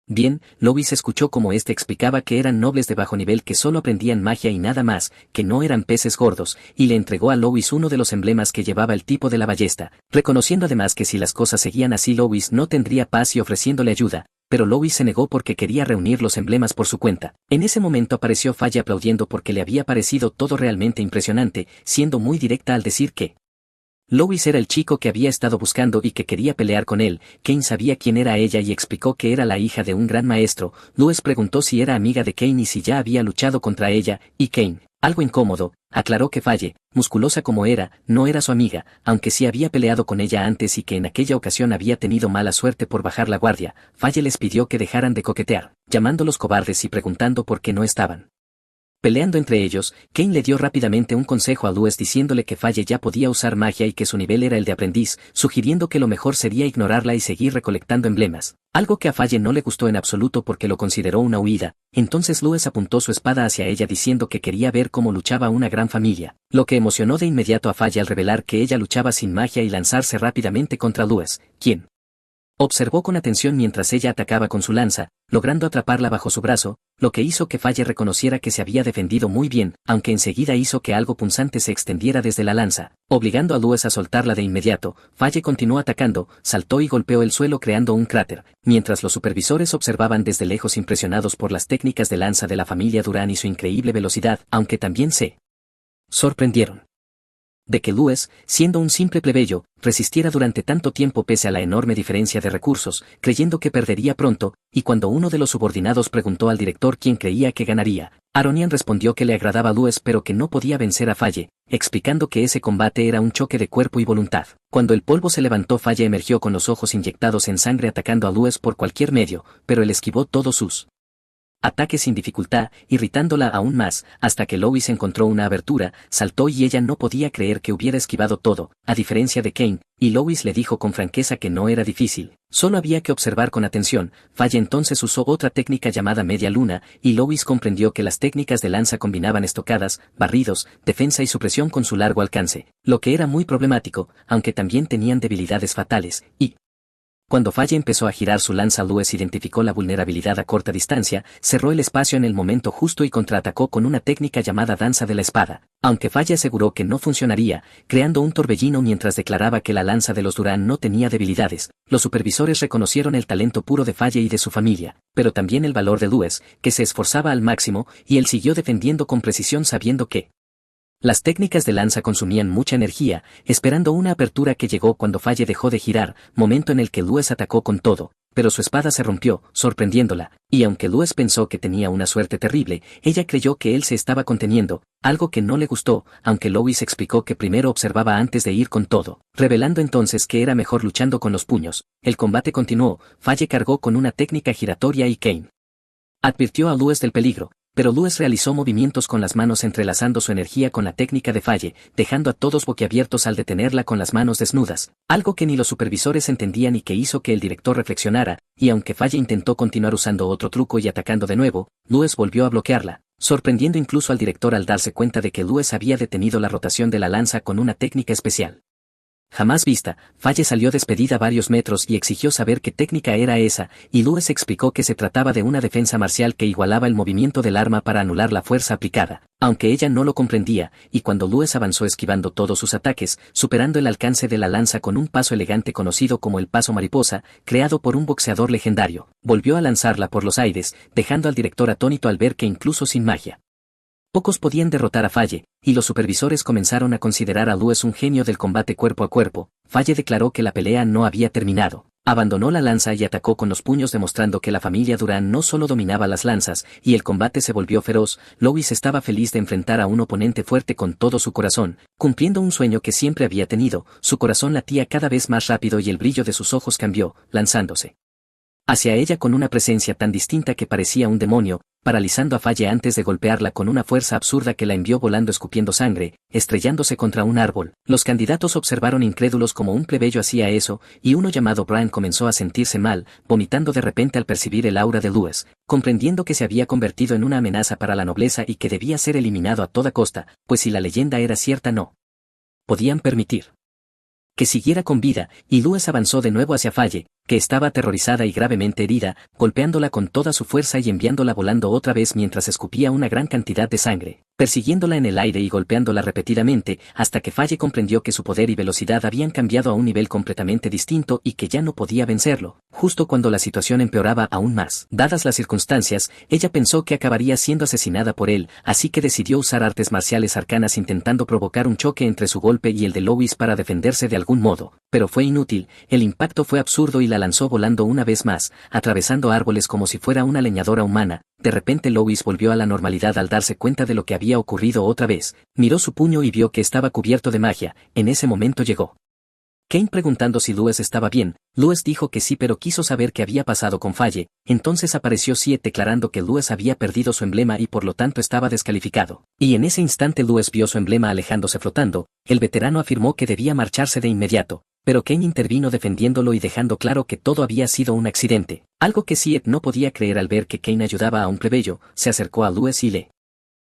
bien, Lois escuchó como este explicaba que eran nobles de bajo nivel que solo aprendían magia y nada más, que no eran peces gordos, y le entregó a Lois uno de los emblemas que llevaba el tipo de la ballesta, reconociendo además que si las cosas seguían así Lois no tendría paz y ofreciéndole ayuda, pero Lois se negó porque quería reunir los emblemas por su cuenta. En ese momento apareció Falle aplaudiendo porque le había parecido todo realmente impresionante, siendo muy directa al decir que Lois era el chico que había estado buscando y que quería pelear con él. Kane sabía quién era ella y explicó que era la hija de un gran maestro. Luis preguntó si era amiga de Kane y si ya había luchado contra ella, y Kane, algo incómodo, aclaró que Falle, musculosa como era, no era su amiga, aunque sí había peleado con ella antes y que en aquella ocasión había tenido mala suerte por bajar la guardia. Falle les pidió que dejaran de coquetear, llamándolos cobardes y preguntando por qué no estaban peleando entre ellos. Kane le dio rápidamente un consejo a Luis diciéndole que Falle ya podía usar magia y que su nivel era el de aprendiz, sugiriendo que lo mejor sería ignorarla y seguir recolectando emblemas, algo que a Falle no le gustó en absoluto porque lo consideró una huida. Entonces Luis apuntó su espada hacia ella diciendo que quería ver cómo luchaba una gran familia, lo que emocionó de inmediato a Falle al revelar que ella luchaba sin magia y lanzarse rápidamente contra Luis, quien observó con atención mientras ella atacaba con su lanza, logrando atraparla bajo su brazo, lo que hizo que Falle reconociera que se había defendido muy bien, aunque enseguida hizo que algo punzante se extendiera desde la lanza, obligando a Luis a soltarla de inmediato. Falle continuó atacando, saltó y golpeó el suelo creando un cráter, mientras los supervisores observaban desde lejos impresionados por las técnicas de lanza de la familia Durán y su increíble velocidad, aunque también se sorprendieron de que Luis, siendo un simple plebeyo, resistiera durante tanto tiempo pese a la enorme diferencia de recursos, creyendo que perdería pronto, y cuando uno de los subordinados preguntó al director quién creía que ganaría, Aronian respondió que le agradaba a Luis pero que no podía vencer a Falle, explicando que ese combate era un choque de cuerpo y voluntad. Cuando el polvo se levantó Falle emergió con los ojos inyectados en sangre atacando a Luis por cualquier medio, pero él esquivó todos sus ataque sin dificultad, irritándola aún más, hasta que Lois encontró una abertura, saltó y ella no podía creer que hubiera esquivado todo, a diferencia de Kane, y Lois le dijo con franqueza que no era difícil, solo había que observar con atención. Faye entonces usó otra técnica llamada media luna, y Lois comprendió que las técnicas de lanza combinaban estocadas, barridos, defensa y supresión con su largo alcance, lo que era muy problemático, aunque también tenían debilidades fatales, y cuando Faye empezó a girar su lanza, Luis identificó la vulnerabilidad a corta distancia, cerró el espacio en el momento justo y contraatacó con una técnica llamada danza de la espada, aunque Faye aseguró que no funcionaría, creando un torbellino mientras declaraba que la lanza de los Durán no tenía debilidades. Los supervisores reconocieron el talento puro de Faye y de su familia, pero también el valor de Luis, que se esforzaba al máximo, y él siguió defendiendo con precisión sabiendo que las técnicas de lanza consumían mucha energía, esperando una apertura que llegó cuando Faye dejó de girar, momento en el que Luis atacó con todo, pero su espada se rompió, sorprendiéndola, y aunque Luis pensó que tenía una suerte terrible, ella creyó que él se estaba conteniendo, algo que no le gustó, aunque Lois explicó que primero observaba antes de ir con todo, revelando entonces que era mejor luchando con los puños. El combate continuó, Faye cargó con una técnica giratoria y Kane advirtió a Luis del peligro, pero Luis realizó movimientos con las manos entrelazando su energía con la técnica de Faye, dejando a todos boquiabiertos al detenerla con las manos desnudas, algo que ni los supervisores entendían y que hizo que el director reflexionara, y aunque Faye intentó continuar usando otro truco y atacando de nuevo, Luis volvió a bloquearla, sorprendiendo incluso al director al darse cuenta de que Luis había detenido la rotación de la lanza con una técnica especial jamás vista. Faye salió despedida varios metros y exigió saber qué técnica era esa, y Luis explicó que se trataba de una defensa marcial que igualaba el movimiento del arma para anular la fuerza aplicada, aunque ella no lo comprendía, y cuando Luis avanzó esquivando todos sus ataques, superando el alcance de la lanza con un paso elegante conocido como el paso mariposa, creado por un boxeador legendario, volvió a lanzarla por los aires, dejando al director atónito al ver que incluso sin magia pocos podían derrotar a Faye, y los supervisores comenzaron a considerar a Luis un genio del combate cuerpo a cuerpo. Faye declaró que la pelea no había terminado, abandonó la lanza y atacó con los puños demostrando que la familia Durán no solo dominaba las lanzas, y el combate se volvió feroz. Lois estaba feliz de enfrentar a un oponente fuerte con todo su corazón, cumpliendo un sueño que siempre había tenido. Su corazón latía cada vez más rápido y el brillo de sus ojos cambió, lanzándose hacia ella con una presencia tan distinta que parecía un demonio, paralizando a Faye antes de golpearla con una fuerza absurda que la envió volando escupiendo sangre, estrellándose contra un árbol. Los candidatos observaron incrédulos como un plebeyo hacía eso, y uno llamado Brian comenzó a sentirse mal, vomitando de repente al percibir el aura de Luis, comprendiendo que se había convertido en una amenaza para la nobleza y que debía ser eliminado a toda costa, pues si la leyenda era cierta no podían permitir que siguiera con vida, y Luis avanzó de nuevo hacia Faye, que estaba aterrorizada y gravemente herida, golpeándola con toda su fuerza y enviándola volando otra vez mientras escupía una gran cantidad de sangre, persiguiéndola en el aire y golpeándola repetidamente, hasta que Faye comprendió que su poder y velocidad habían cambiado a un nivel completamente distinto y que ya no podía vencerlo. Justo cuando la situación empeoraba aún más, dadas las circunstancias, ella pensó que acabaría siendo asesinada por él, así que decidió usar artes marciales arcanas intentando provocar un choque entre su golpe y el de Lois para defenderse de algún modo, pero fue inútil. El impacto fue absurdo y la lanzó volando una vez más, atravesando árboles como si fuera una leñadora humana. De repente Lois volvió a la normalidad al darse cuenta de lo que había ocurrido otra vez, miró su puño y vio que estaba cubierto de magia. En ese momento llegó Kane preguntando si Luis estaba bien. Luis dijo que sí, pero quiso saber qué había pasado con Faye. Entonces apareció Siet declarando que Luis había perdido su emblema y por lo tanto estaba descalificado. Y en ese instante Luis vio su emblema alejándose flotando. El veterano afirmó que debía marcharse de inmediato, pero Kane intervino defendiéndolo y dejando claro que todo había sido un accidente. Algo que Siet no podía creer al ver que Kane ayudaba a un plebeyo. Se acercó a Luis y le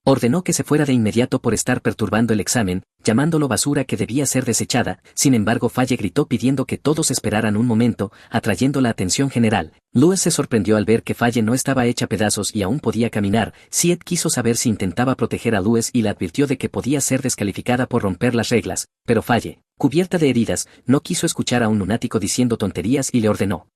ordenó que se fuera de inmediato por estar perturbando el examen, llamándolo basura que debía ser desechada. Sin embargo, Faye gritó pidiendo que todos esperaran un momento, atrayendo la atención general. Luis se sorprendió al ver que Faye no estaba hecha pedazos y aún podía caminar. Siet quiso saber si intentaba proteger a Luis y le advirtió de que podía ser descalificada por romper las reglas, pero Faye, cubierta de heridas, no quiso escuchar a un lunático diciendo tonterías y le ordenó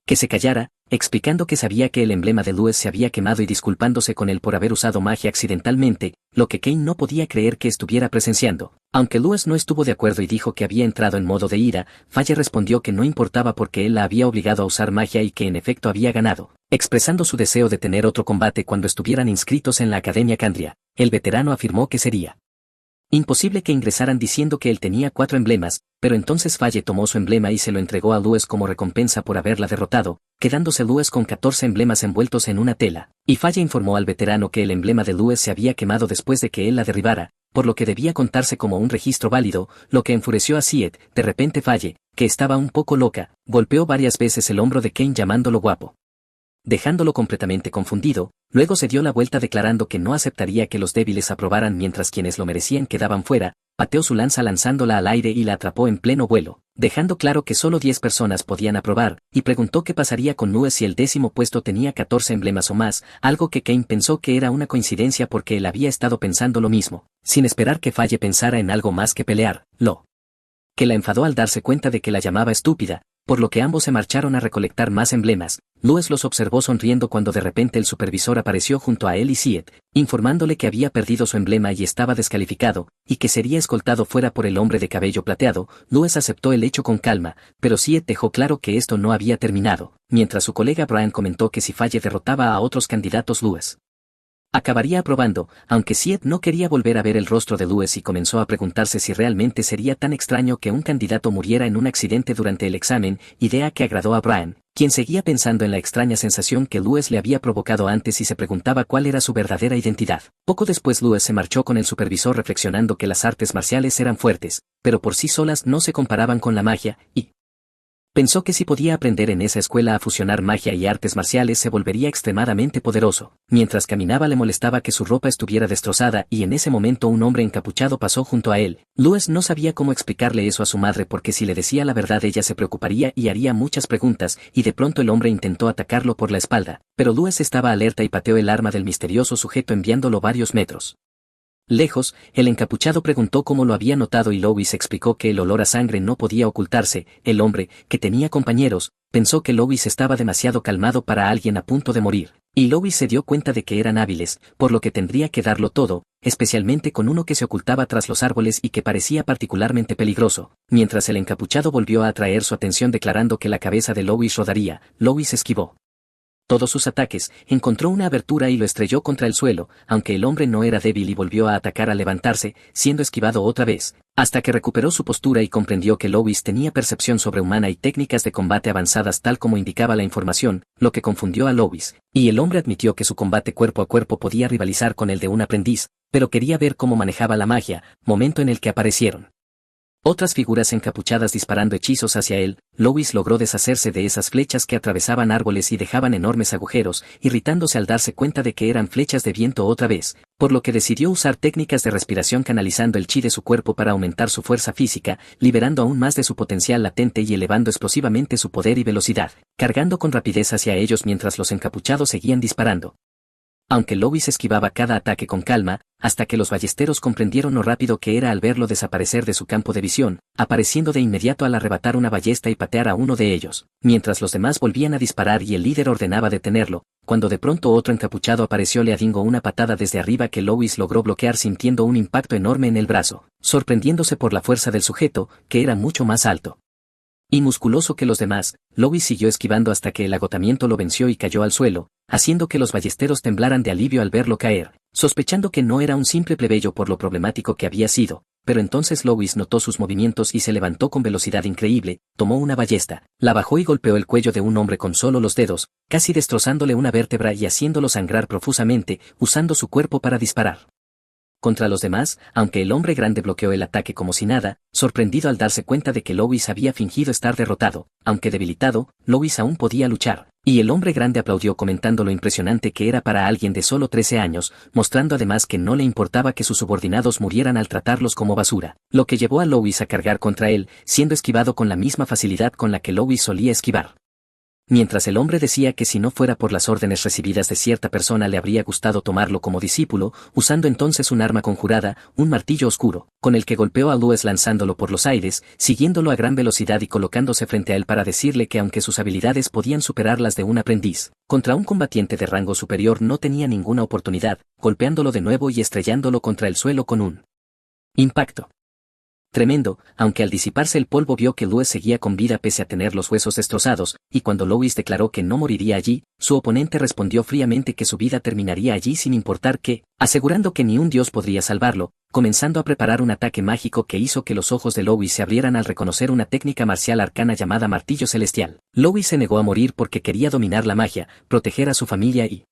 que se callara, explicando que sabía que el emblema de Luis se había quemado y disculpándose con él por haber usado magia accidentalmente, lo que Kane no podía creer que estuviera presenciando. Aunque Luis no estuvo de acuerdo y dijo que había entrado en modo de ira, Faye respondió que no importaba porque él la había obligado a usar magia y que en efecto había ganado, expresando su deseo de tener otro combate cuando estuvieran inscritos en la Academia Candria. El veterano afirmó que sería Imposible que ingresaran diciendo que él tenía 4 emblemas, pero entonces Faye tomó su emblema y se lo entregó a Luis como recompensa por haberla derrotado, quedándose Luis con 14 emblemas envueltos en una tela, y Faye informó al veterano que el emblema de Luis se había quemado después de que él la derribara, por lo que debía contarse como un registro válido, lo que enfureció a Syed. De repente Faye, que estaba un poco loca, golpeó varias veces el hombro de Kane llamándolo guapo, dejándolo completamente confundido. Luego se dio la vuelta declarando que no aceptaría que los débiles aprobaran mientras quienes lo merecían quedaban fuera, pateó su lanza lanzándola al aire y la atrapó en pleno vuelo, dejando claro que solo 10 personas podían aprobar, y preguntó qué pasaría con Nue si el 10º puesto tenía 14 emblemas o más, algo que Kane pensó que era una coincidencia porque él había estado pensando lo mismo, sin esperar que Faye pensara en algo más que pelear, lo que la enfadó al darse cuenta de que la llamaba estúpida, por lo que ambos se marcharon a recolectar más emblemas. Luis los observó sonriendo cuando de repente el supervisor apareció junto a él y Syed, informándole que había perdido su emblema y estaba descalificado, y que sería escoltado fuera por el hombre de cabello plateado. Luis aceptó el hecho con calma, pero Syed dejó claro que esto no había terminado, mientras su colega Brian comentó que si Faye derrotaba a otros candidatos Luis acabaría aprobando, aunque Syed no quería volver a ver el rostro de Luis y comenzó a preguntarse si realmente sería tan extraño que un candidato muriera en un accidente durante el examen, idea que agradó a Brian, quien seguía pensando en la extraña sensación que Luis le había provocado antes y se preguntaba cuál era su verdadera identidad. Poco después Luis se marchó con el supervisor reflexionando que las artes marciales eran fuertes, pero por sí solas no se comparaban con la magia, y pensó que si podía aprender en esa escuela a fusionar magia y artes marciales se volvería extremadamente poderoso. Mientras caminaba le molestaba que su ropa estuviera destrozada y en ese momento un hombre encapuchado pasó junto a él. Luis no sabía cómo explicarle eso a su madre porque si le decía la verdad ella se preocuparía y haría muchas preguntas, y de pronto el hombre intentó atacarlo por la espalda, pero Luis estaba alerta y pateó el arma del misterioso sujeto enviándolo varios metros lejos. El encapuchado preguntó cómo lo había notado y Louis explicó que el olor a sangre no podía ocultarse. El hombre, que tenía compañeros, pensó que Louis estaba demasiado calmado para alguien a punto de morir, y Louis se dio cuenta de que eran hábiles, por lo que tendría que darlo todo, especialmente con uno que se ocultaba tras los árboles y que parecía particularmente peligroso. Mientras el encapuchado volvió a atraer su atención declarando que la cabeza de Louis rodaría, Louis esquivó todos sus ataques, encontró una abertura y lo estrelló contra el suelo, aunque el hombre no era débil y volvió a atacar al levantarse, siendo esquivado otra vez, hasta que recuperó su postura y comprendió que Louis tenía percepción sobrehumana y técnicas de combate avanzadas tal como indicaba la información, lo que confundió a Louis, y el hombre admitió que su combate cuerpo a cuerpo podía rivalizar con el de un aprendiz, pero quería ver cómo manejaba la magia, momento en el que aparecieron otras figuras encapuchadas disparando hechizos hacia él. Louis logró deshacerse de esas flechas que atravesaban árboles y dejaban enormes agujeros, irritándose al darse cuenta de que eran flechas de viento otra vez, por lo que decidió usar técnicas de respiración canalizando el chi de su cuerpo para aumentar su fuerza física, liberando aún más de su potencial latente y elevando explosivamente su poder y velocidad, cargando con rapidez hacia ellos mientras los encapuchados seguían disparando. Aunque Louis esquivaba cada ataque con calma, hasta que los ballesteros comprendieron lo rápido que era al verlo desaparecer de su campo de visión, apareciendo de inmediato al arrebatar una ballesta y patear a uno de ellos, mientras los demás volvían a disparar y el líder ordenaba detenerlo, cuando de pronto otro encapuchado apareció le adingó una patada desde arriba que Louis logró bloquear sintiendo un impacto enorme en el brazo, sorprendiéndose por la fuerza del sujeto, que era mucho más alto y musculoso que los demás. Louis siguió esquivando hasta que el agotamiento lo venció y cayó al suelo, haciendo que los ballesteros temblaran de alivio al verlo caer, sospechando que no era un simple plebeyo por lo problemático que había sido, pero entonces Louis notó sus movimientos y se levantó con velocidad increíble, tomó una ballesta, la bajó y golpeó el cuello de un hombre con solo los dedos, casi destrozándole una vértebra y haciéndolo sangrar profusamente, usando su cuerpo para disparar contra los demás, aunque el hombre grande bloqueó el ataque como si nada, sorprendido al darse cuenta de que Louis había fingido estar derrotado. Aunque debilitado, Louis aún podía luchar, y el hombre grande aplaudió comentando lo impresionante que era para alguien de solo 13 años, mostrando además que no le importaba que sus subordinados murieran al tratarlos como basura, lo que llevó a Louis a cargar contra él, siendo esquivado con la misma facilidad con la que Louis solía esquivar. Mientras el hombre decía que si no fuera por las órdenes recibidas de cierta persona le habría gustado tomarlo como discípulo, usando entonces un arma conjurada, un martillo oscuro, con el que golpeó a Louis lanzándolo por los aires, siguiéndolo a gran velocidad y colocándose frente a él para decirle que aunque sus habilidades podían superar las de un aprendiz, contra un combatiente de rango superior no tenía ninguna oportunidad, golpeándolo de nuevo y estrellándolo contra el suelo con un impacto tremendo, aunque al disiparse el polvo vio que Louis seguía con vida pese a tener los huesos destrozados, y cuando Louis declaró que no moriría allí, su oponente respondió fríamente que su vida terminaría allí sin importar qué, asegurando que ni un dios podría salvarlo. comenzando a preparar un ataque mágico que hizo que los ojos de Lois se abrieran al reconocer una técnica marcial arcana llamada martillo celestial. Lois se negó a morir porque quería dominar la magia, proteger a su familia y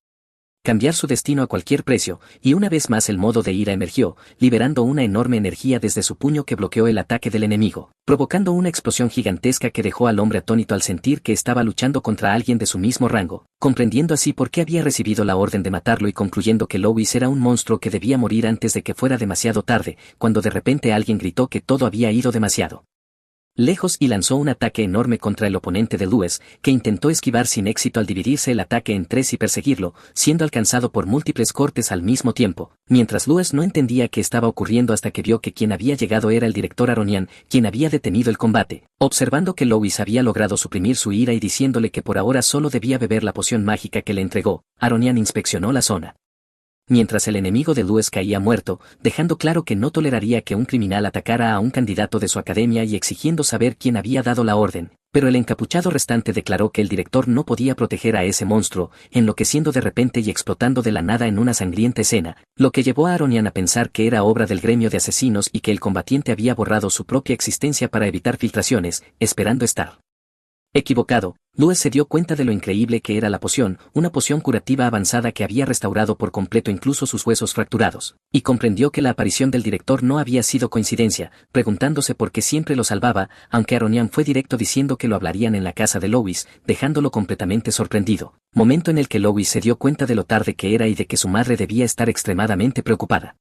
cambiar su destino a cualquier precio, y una vez más el modo de ira emergió, liberando una enorme energía desde su puño que bloqueó el ataque del enemigo, provocando una explosión gigantesca que dejó al hombre atónito al sentir que estaba luchando contra alguien de su mismo rango, comprendiendo así por qué había recibido la orden de matarlo y concluyendo que Lois era un monstruo que debía morir antes de que fuera demasiado tarde, cuando de repente alguien gritó que todo había ido demasiado lejos y lanzó un ataque enorme contra el oponente de Louis, que intentó esquivar sin éxito al dividirse el ataque en tres y perseguirlo, siendo alcanzado por múltiples cortes al mismo tiempo, mientras Louis no entendía qué estaba ocurriendo hasta que vio que quien había llegado era el director Aronian, quien había detenido el combate. Observando que Louis había logrado suprimir su ira y diciéndole que por ahora solo debía beber la poción mágica que le entregó, Aronian inspeccionó la zona. Mientras el enemigo de Louis caía muerto, dejando claro que no toleraría que un criminal atacara a un candidato de su academia y exigiendo saber quién había dado la orden, pero el encapuchado restante declaró que el director no podía proteger a ese monstruo, enloqueciendo de repente y explotando de la nada en una sangrienta escena, lo que llevó a Aronian a pensar que era obra del gremio de asesinos y que el combatiente había borrado su propia existencia para evitar filtraciones, esperando estar equivocado. Louis se dio cuenta de lo increíble que era la poción, una poción curativa avanzada que había restaurado por completo incluso sus huesos fracturados, y comprendió que la aparición del director no había sido coincidencia, preguntándose por qué siempre lo salvaba, aunque Aronian fue directo diciendo que lo hablarían en la casa de Louis, dejándolo completamente sorprendido, momento en el que Louis se dio cuenta de lo tarde que era y de que su madre debía estar extremadamente preocupada.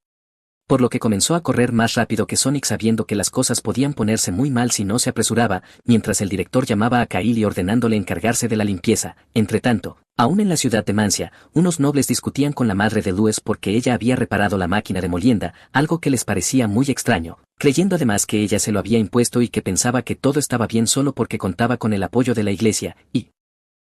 Por lo que comenzó a correr más rápido que Sonic sabiendo que las cosas podían ponerse muy mal si no se apresuraba, mientras el director llamaba a Kaili ordenándole encargarse de la limpieza. Entretanto, aún en la ciudad de Mancia, unos nobles discutían con la madre de Louis porque ella había reparado la máquina de molienda, algo que les parecía muy extraño, creyendo además que ella se lo había impuesto y que pensaba que todo estaba bien solo porque contaba con el apoyo de la iglesia, y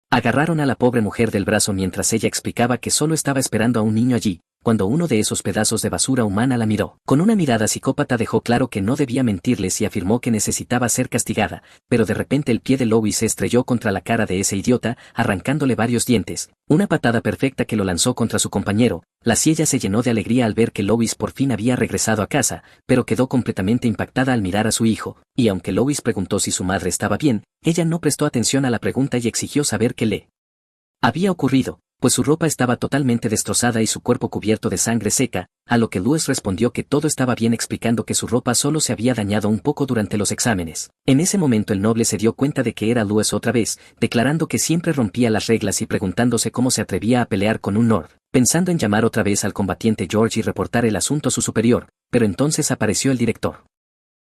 agarraron a la pobre mujer del brazo mientras ella explicaba que solo estaba esperando a un niño allí, cuando uno de esos pedazos de basura humana la miró. Con una mirada psicópata dejó claro que no debía mentirles y afirmó que necesitaba ser castigada, pero de repente el pie de Louis se estrelló contra la cara de ese idiota, arrancándole varios dientes, una patada perfecta que lo lanzó contra su compañero. La Ciella se llenó de alegría al ver que Louis por fin había regresado a casa, pero quedó completamente impactada al mirar a su hijo, y aunque Louis preguntó si su madre estaba bien, ella no prestó atención a la pregunta y exigió saber qué le había ocurrido, pues su ropa estaba totalmente destrozada y su cuerpo cubierto de sangre seca, a lo que Louis respondió que todo estaba bien explicando que su ropa solo se había dañado un poco durante los exámenes. En ese momento el noble se dio cuenta de que era Louis otra vez, declarando que siempre rompía las reglas y preguntándose cómo se atrevía a pelear con un Nord, pensando en llamar otra vez al combatiente George y reportar el asunto a su superior, pero entonces apareció el director,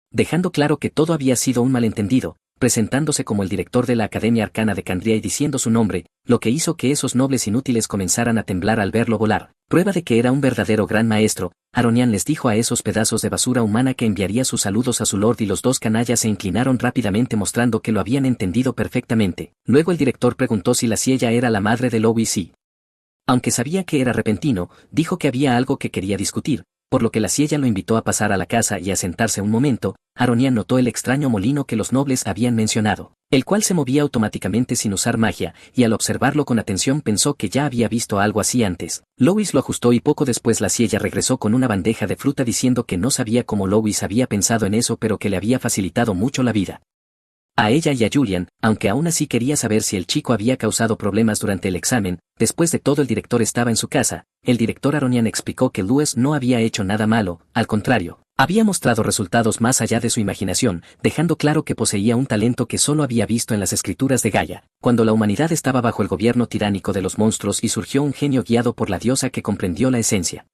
dejando claro que todo había sido un malentendido, presentándose como el director de la Academia Arcana de Candria y diciendo su nombre, lo que hizo que esos nobles inútiles comenzaran a temblar al verlo volar. Prueba de que era un verdadero gran maestro, Aronian les dijo a esos pedazos de basura humana que enviaría sus saludos a su lord y los dos canallas se inclinaron rápidamente mostrando que lo habían entendido perfectamente. Luego el director preguntó si la Ciella era la madre de Louis y, aunque sabía que era repentino, dijo que había algo que quería discutir, por lo que la Ciella lo invitó a pasar a la casa y a sentarse un momento. Aronian notó el extraño molino que los nobles habían mencionado, el cual se movía automáticamente sin usar magia, y al observarlo con atención pensó que ya había visto algo así antes. Louis lo ajustó y poco después la Ciella regresó con una bandeja de fruta diciendo que no sabía cómo Louis había pensado en eso pero que le había facilitado mucho la vida a ella y a Julian, aunque aún así quería saber si el chico había causado problemas durante el examen. Después de todo el director estaba en su casa. El director Aronian explicó que Louis no había hecho nada malo, al contrario, había mostrado resultados más allá de su imaginación, dejando claro que poseía un talento que solo había visto en las escrituras de Gaia, cuando la humanidad estaba bajo el gobierno tiránico de los monstruos y surgió un genio guiado por la diosa que comprendió la esencia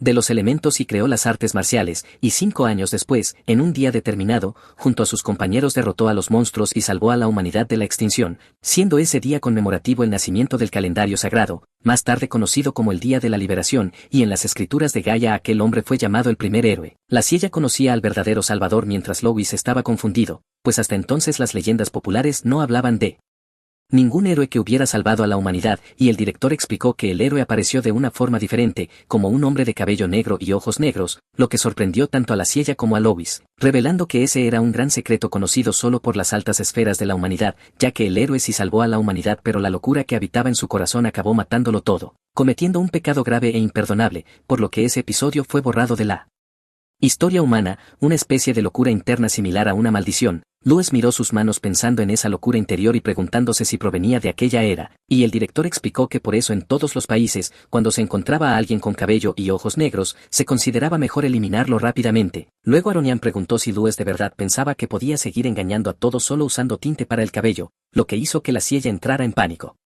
de los elementos y creó las artes marciales, y 5 años después, en un día determinado, junto a sus compañeros derrotó a los monstruos y salvó a la humanidad de la extinción, siendo ese día conmemorativo el nacimiento del calendario sagrado, más tarde conocido como el Día de la Liberación, y en las escrituras de Gaia aquel hombre fue llamado el primer héroe. La Ciella conocía al verdadero Salvador mientras Louis estaba confundido, pues hasta entonces las leyendas populares no hablaban de ningún héroe que hubiera salvado a la humanidad, y el director explicó que el héroe apareció de una forma diferente, como un hombre de cabello negro y ojos negros, lo que sorprendió tanto a la Ciella como a Louis, revelando que ese era un gran secreto conocido solo por las altas esferas de la humanidad, ya que el héroe sí salvó a la humanidad pero la locura que habitaba en su corazón acabó matándolo todo, cometiendo un pecado grave e imperdonable, por lo que ese episodio fue borrado de la Historia humana, una especie de locura interna similar a una maldición. Louis miró sus manos pensando en esa locura interior y preguntándose si provenía de aquella era, y el director explicó que por eso en todos los países, cuando se encontraba a alguien con cabello y ojos negros, se consideraba mejor eliminarlo rápidamente. Luego Aronian preguntó si Louis de verdad pensaba que podía seguir engañando a todos solo usando tinte para el cabello, lo que hizo que la Ciella entrara en pánico.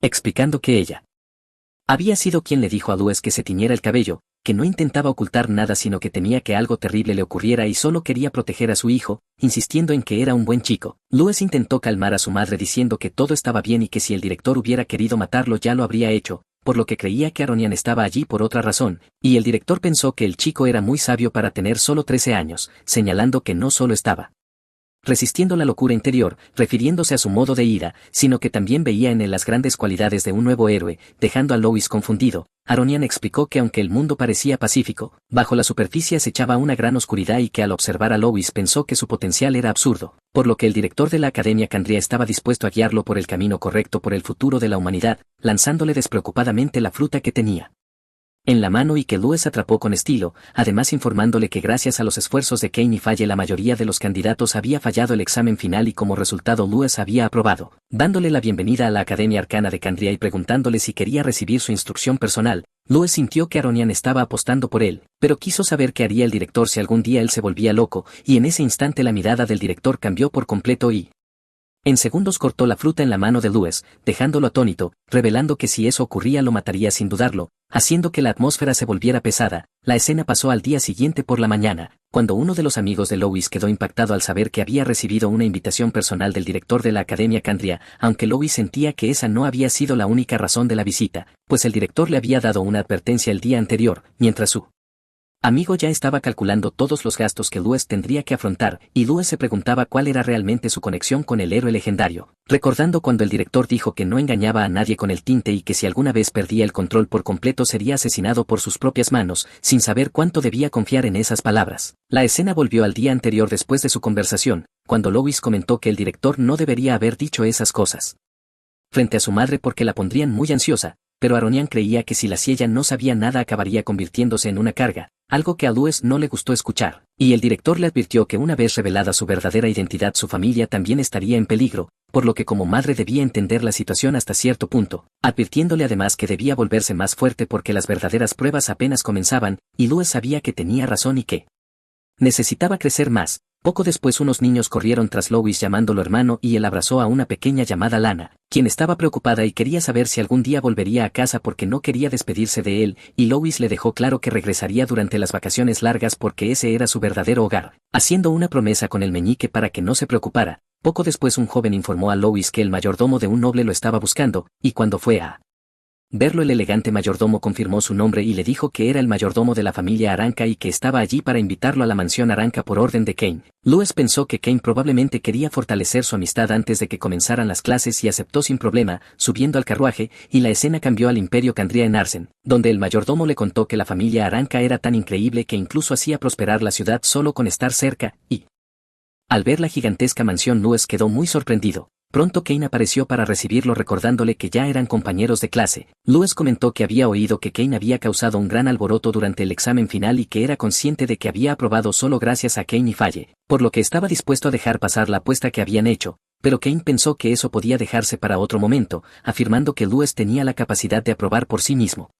Explicando que ella había sido quien le dijo a Louis que se tiñera el cabello, que no intentaba ocultar nada sino que temía que algo terrible le ocurriera y solo quería proteger a su hijo, insistiendo en que era un buen chico. Louis intentó calmar a su madre diciendo que todo estaba bien y que si el director hubiera querido matarlo ya lo habría hecho, por lo que creía que Aronian estaba allí por otra razón, y el director pensó que el chico era muy sabio para tener solo 13 años, señalando que no solo estaba resistiendo la locura interior, refiriéndose a su modo de ira, sino que también veía en él las grandes cualidades de un nuevo héroe, dejando a Louis confundido. Aronian explicó que aunque el mundo parecía pacífico, bajo la superficie acechaba una gran oscuridad y que al observar a Louis pensó que su potencial era absurdo, por lo que el director de la Academia Candria estaba dispuesto a guiarlo por el camino correcto por el futuro de la humanidad, lanzándole despreocupadamente la fruta que tenía en la mano y que Louis atrapó con estilo, además informándole que gracias a los esfuerzos de Kane y Falle la mayoría de los candidatos había fallado el examen final y como resultado Louis había aprobado, dándole la bienvenida a la Academia Arcana de Candria y preguntándole si quería recibir su instrucción personal. Louis sintió que Aronian estaba apostando por él, pero quiso saber qué haría el director si algún día él se volvía loco, y en ese instante la mirada del director cambió por completo y en segundos cortó la fruta en la mano de Louis, dejándolo atónito, revelando que si eso ocurría lo mataría sin dudarlo, haciendo que la atmósfera se volviera pesada. La escena pasó al día siguiente por la mañana, cuando uno de los amigos de Louis quedó impactado al saber que había recibido una invitación personal del director de la Academia Candria, aunque Louis sentía que esa no había sido la única razón de la visita, pues el director le había dado una advertencia el día anterior, mientras su amigo ya estaba calculando todos los gastos que Louis tendría que afrontar, y Louis se preguntaba cuál era realmente su conexión con el héroe legendario, recordando cuando el director dijo que no engañaba a nadie con el tinte y que si alguna vez perdía el control por completo sería asesinado por sus propias manos, sin saber cuánto debía confiar en esas palabras. La escena volvió al día anterior después de su conversación, cuando Louis comentó que el director no debería haber dicho esas cosas frente a su madre porque la pondrían muy ansiosa, pero Aronian creía que si la Ciella no sabía nada acabaría convirtiéndose en una carga, algo que a Louis no le gustó escuchar, y el director le advirtió que una vez revelada su verdadera identidad su familia también estaría en peligro, por lo que como madre debía entender la situación hasta cierto punto, advirtiéndole además que debía volverse más fuerte porque las verdaderas pruebas apenas comenzaban, y Louis sabía que tenía razón y que necesitaba crecer más. Poco después unos niños corrieron tras Louis llamándolo hermano y él abrazó a una pequeña llamada Lana, quien estaba preocupada y quería saber si algún día volvería a casa porque no quería despedirse de él, y Louis le dejó claro que regresaría durante las vacaciones largas porque ese era su verdadero hogar, haciendo una promesa con el meñique para que no se preocupara. Poco después un joven informó a Louis que el mayordomo de un noble lo estaba buscando, y cuando fue a verlo el elegante mayordomo confirmó su nombre y le dijo que era el mayordomo de la familia Aranca y que estaba allí para invitarlo a la mansión Aranca por orden de Kane. Louis pensó que Kane probablemente quería fortalecer su amistad antes de que comenzaran las clases y aceptó sin problema, subiendo al carruaje, y la escena cambió al Imperio Candria en Arsen, donde el mayordomo le contó que la familia Aranca era tan increíble que incluso hacía prosperar la ciudad solo con estar cerca, y al ver la gigantesca mansión Louis quedó muy sorprendido. Pronto Kane apareció para recibirlo recordándole que ya eran compañeros de clase. Louis comentó que había oído que Kane había causado un gran alboroto durante el examen final y que era consciente de que había aprobado solo gracias a Kane y Falle, por lo que estaba dispuesto a dejar pasar la apuesta que habían hecho, pero Kane pensó que eso podía dejarse para otro momento, afirmando que Louis tenía la capacidad de aprobar por sí mismo,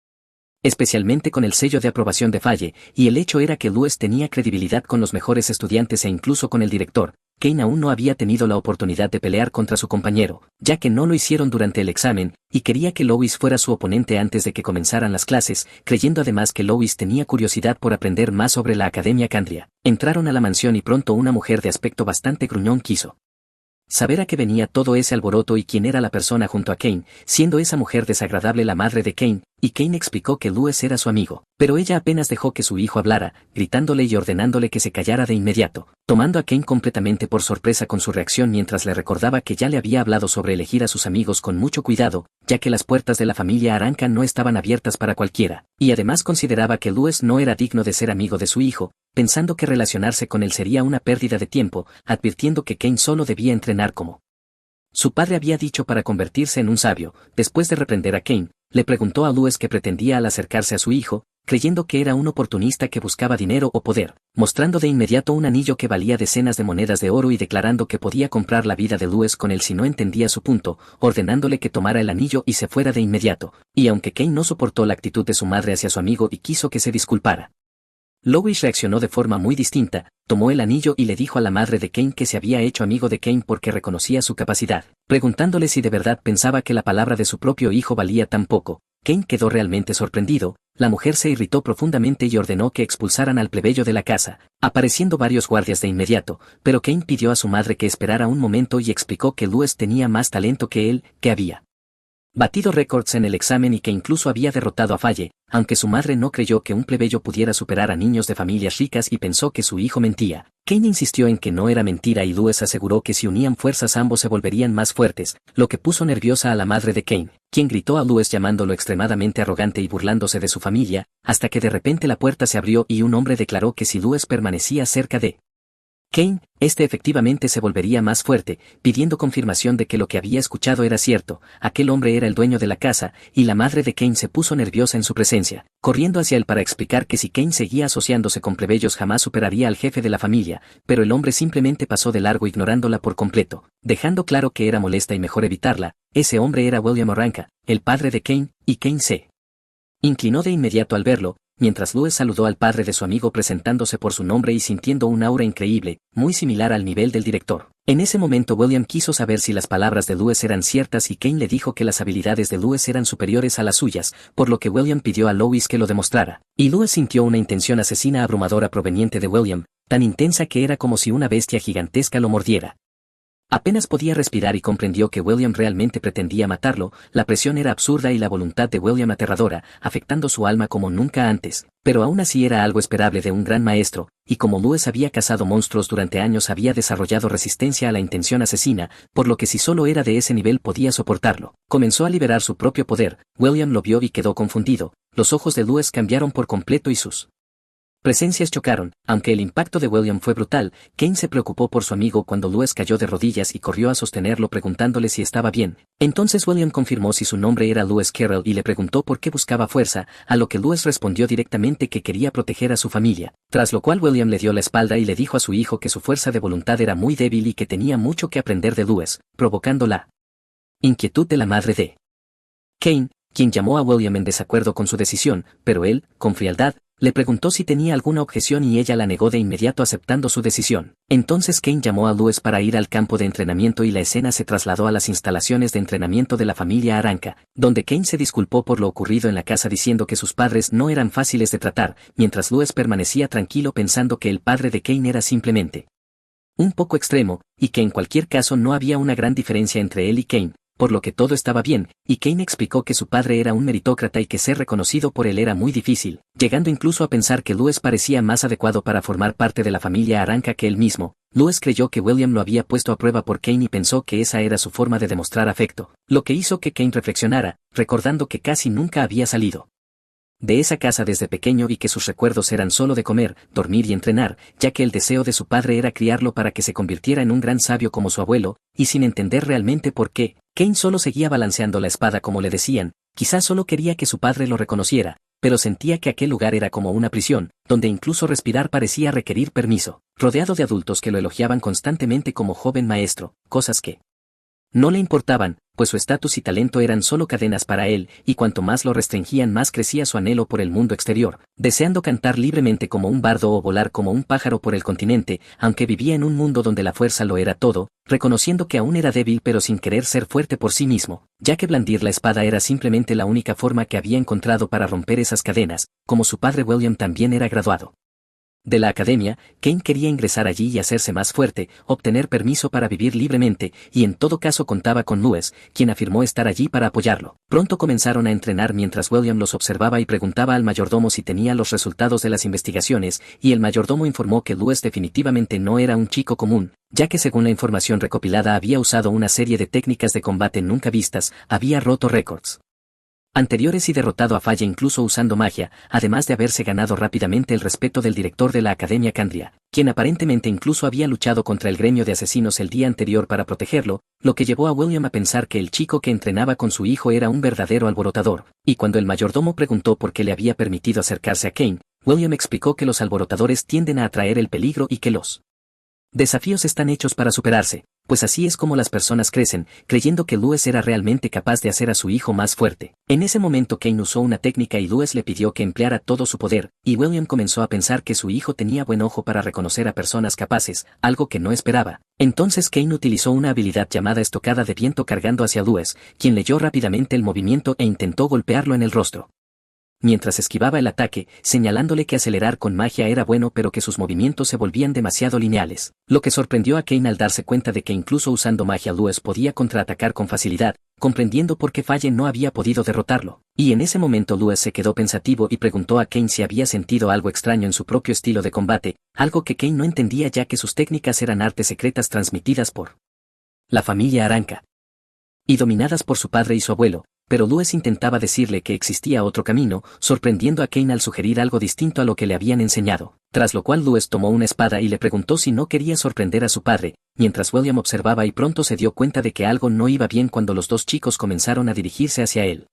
especialmente con el sello de aprobación de Falle, y el hecho era que Louis tenía credibilidad con los mejores estudiantes e incluso con el director. Kane aún no había tenido la oportunidad de pelear contra su compañero, ya que no lo hicieron durante el examen, y quería que Louis fuera su oponente antes de que comenzaran las clases, creyendo además que Louis tenía curiosidad por aprender más sobre la Academia Candria. Entraron a la mansión y pronto una mujer de aspecto bastante gruñón quiso saber a qué venía todo ese alboroto y quién era la persona junto a Kane, siendo esa mujer desagradable la madre de Kane, y Kane explicó que Louis era su amigo, pero ella apenas dejó que su hijo hablara, gritándole y ordenándole que se callara de inmediato, tomando a Kane completamente por sorpresa con su reacción mientras le recordaba que ya le había hablado sobre elegir a sus amigos con mucho cuidado, ya que las puertas de la familia Aranca no estaban abiertas para cualquiera, y además consideraba que Louis no era digno de ser amigo de su hijo, pensando que relacionarse con él sería una pérdida de tiempo, advirtiendo que Kane solo debía entrenar como su padre había dicho para convertirse en un sabio. Después de reprender a Kane, le preguntó a Louis qué pretendía al acercarse a su hijo, creyendo que era un oportunista que buscaba dinero o poder, mostrando de inmediato un anillo que valía decenas de monedas de oro y declarando que podía comprar la vida de Louis con él si no entendía su punto, ordenándole que tomara el anillo y se fuera de inmediato, y aunque Kane no soportó la actitud de su madre hacia su amigo y quiso que se disculpara, Louis reaccionó de forma muy distinta, tomó el anillo y le dijo a la madre de Kane que se había hecho amigo de Kane porque reconocía su capacidad, preguntándole si de verdad pensaba que la palabra de su propio hijo valía tan poco. Kane quedó realmente sorprendido, la mujer se irritó profundamente y ordenó que expulsaran al plebeyo de la casa, apareciendo varios guardias de inmediato, pero Kane pidió a su madre que esperara un momento y explicó que Louis tenía más talento que él, que había batido récords en el examen y que incluso había derrotado a Falle, aunque su madre no creyó que un plebeyo pudiera superar a niños de familias ricas y pensó que su hijo mentía. Kane insistió en que no era mentira y Louis aseguró que si unían fuerzas ambos se volverían más fuertes, lo que puso nerviosa a la madre de Kane, quien gritó a Louis llamándolo extremadamente arrogante y burlándose de su familia, hasta que de repente la puerta se abrió y un hombre declaró que si Louis permanecía cerca de Kane, este efectivamente se volvería más fuerte, pidiendo confirmación de que lo que había escuchado era cierto. Aquel hombre era el dueño de la casa, y la madre de Kane se puso nerviosa en su presencia, corriendo hacia él para explicar que si Kane seguía asociándose con plebeyos jamás superaría al jefe de la familia, pero el hombre simplemente pasó de largo ignorándola por completo, dejando claro que era molesta y mejor evitarla. Ese hombre era William Oranka, el padre de Kane, y Kane se inclinó de inmediato al verlo, mientras Louis saludó al padre de su amigo presentándose por su nombre y sintiendo un aura increíble, muy similar al nivel del director. En ese momento William quiso saber si las palabras de Louis eran ciertas y Kane le dijo que las habilidades de Louis eran superiores a las suyas, por lo que William pidió a Louis que lo demostrara. Y Louis sintió una intención asesina abrumadora proveniente de William, tan intensa que era como si una bestia gigantesca lo mordiera. Apenas podía respirar y comprendió que William realmente pretendía matarlo. La presión era absurda y la voluntad de William aterradora, afectando su alma como nunca antes, pero aún así era algo esperable de un gran maestro, y como Louis había cazado monstruos durante años había desarrollado resistencia a la intención asesina, por lo que si solo era de ese nivel podía soportarlo. Comenzó a liberar su propio poder. William lo vio y quedó confundido, los ojos de Louis cambiaron por completo y sus presencias chocaron. Aunque el impacto de William fue brutal, Kane se preocupó por su amigo cuando Louis cayó de rodillas y corrió a sostenerlo preguntándole si estaba bien. Entonces William confirmó si su nombre era Louis Carroll y le preguntó por qué buscaba fuerza, a lo que Louis respondió directamente que quería proteger a su familia, tras lo cual William le dio la espalda y le dijo a su hijo que su fuerza de voluntad era muy débil y que tenía mucho que aprender de Louis, provocando la inquietud de la madre de Kane, quien llamó a William en desacuerdo con su decisión, pero él, con frialdad, le preguntó si tenía alguna objeción y ella la negó de inmediato aceptando su decisión. Entonces Kane llamó a Louis para ir al campo de entrenamiento y la escena se trasladó a las instalaciones de entrenamiento de la familia Aranka, donde Kane se disculpó por lo ocurrido en la casa diciendo que sus padres no eran fáciles de tratar, mientras Louis permanecía tranquilo pensando que el padre de Kane era simplemente un poco extremo, y que en cualquier caso no había una gran diferencia entre él y Kane, por lo que todo estaba bien, y Kane explicó que su padre era un meritócrata y que ser reconocido por él era muy difícil, llegando incluso a pensar que Louis parecía más adecuado para formar parte de la familia Aranka que él mismo. Louis creyó que William lo había puesto a prueba por Kane y pensó que esa era su forma de demostrar afecto, lo que hizo que Kane reflexionara, recordando que casi nunca había salido de esa casa desde pequeño y que sus recuerdos eran solo de comer, dormir y entrenar, ya que el deseo de su padre era criarlo para que se convirtiera en un gran sabio como su abuelo, y sin entender realmente por qué, Kane solo seguía balanceando la espada como le decían, quizás solo quería que su padre lo reconociera, pero sentía que aquel lugar era como una prisión, donde incluso respirar parecía requerir permiso, rodeado de adultos que lo elogiaban constantemente como joven maestro, cosas que no le importaban, pues su estatus y talento eran solo cadenas para él, y cuanto más lo restringían más crecía su anhelo por el mundo exterior, deseando cantar libremente como un bardo o volar como un pájaro por el continente, aunque vivía en un mundo donde la fuerza lo era todo, reconociendo que aún era débil pero sin querer ser fuerte por sí mismo, ya que blandir la espada era simplemente la única forma que había encontrado para romper esas cadenas. Como su padre William también era graduado de la academia, Kane quería ingresar allí y hacerse más fuerte, obtener permiso para vivir libremente, y en todo caso contaba con Louis, quien afirmó estar allí para apoyarlo. Pronto comenzaron a entrenar mientras William los observaba y preguntaba al mayordomo si tenía los resultados de las investigaciones, y el mayordomo informó que Louis definitivamente no era un chico común, ya que según la información recopilada había usado una serie de técnicas de combate nunca vistas, había roto récords anteriores y derrotado a Falle incluso usando magia, además de haberse ganado rápidamente el respeto del director de la Academia Candria, quien aparentemente incluso había luchado contra el gremio de asesinos el día anterior para protegerlo, lo que llevó a William a pensar que el chico que entrenaba con su hijo era un verdadero alborotador, y cuando el mayordomo preguntó por qué le había permitido acercarse a Kane, William explicó que los alborotadores tienden a atraer el peligro y que los desafíos están hechos para superarse, pues así es como las personas crecen, creyendo que Louis era realmente capaz de hacer a su hijo más fuerte. En ese momento Kane usó una técnica y Louis le pidió que empleara todo su poder, y William comenzó a pensar que su hijo tenía buen ojo para reconocer a personas capaces, algo que no esperaba. Entonces Kane utilizó una habilidad llamada estocada de viento cargando hacia Louis, quien leyó rápidamente el movimiento e intentó golpearlo en el rostro. Mientras esquivaba el ataque, señalándole que acelerar con magia era bueno pero que sus movimientos se volvían demasiado lineales, lo que sorprendió a Kane al darse cuenta de que incluso usando magia Louis podía contraatacar con facilidad, comprendiendo por qué Falle no había podido derrotarlo. Y en ese momento Louis se quedó pensativo y preguntó a Kane si había sentido algo extraño en su propio estilo de combate, algo que Kane no entendía ya que sus técnicas eran artes secretas transmitidas por la familia Aranca y dominadas por su padre y su abuelo, pero Louis intentaba decirle que existía otro camino, sorprendiendo a Kane al sugerir algo distinto a lo que le habían enseñado, tras lo cual Louis tomó una espada y le preguntó si no quería sorprender a su padre, mientras William observaba y pronto se dio cuenta de que algo no iba bien cuando los dos chicos comenzaron a dirigirse hacia él.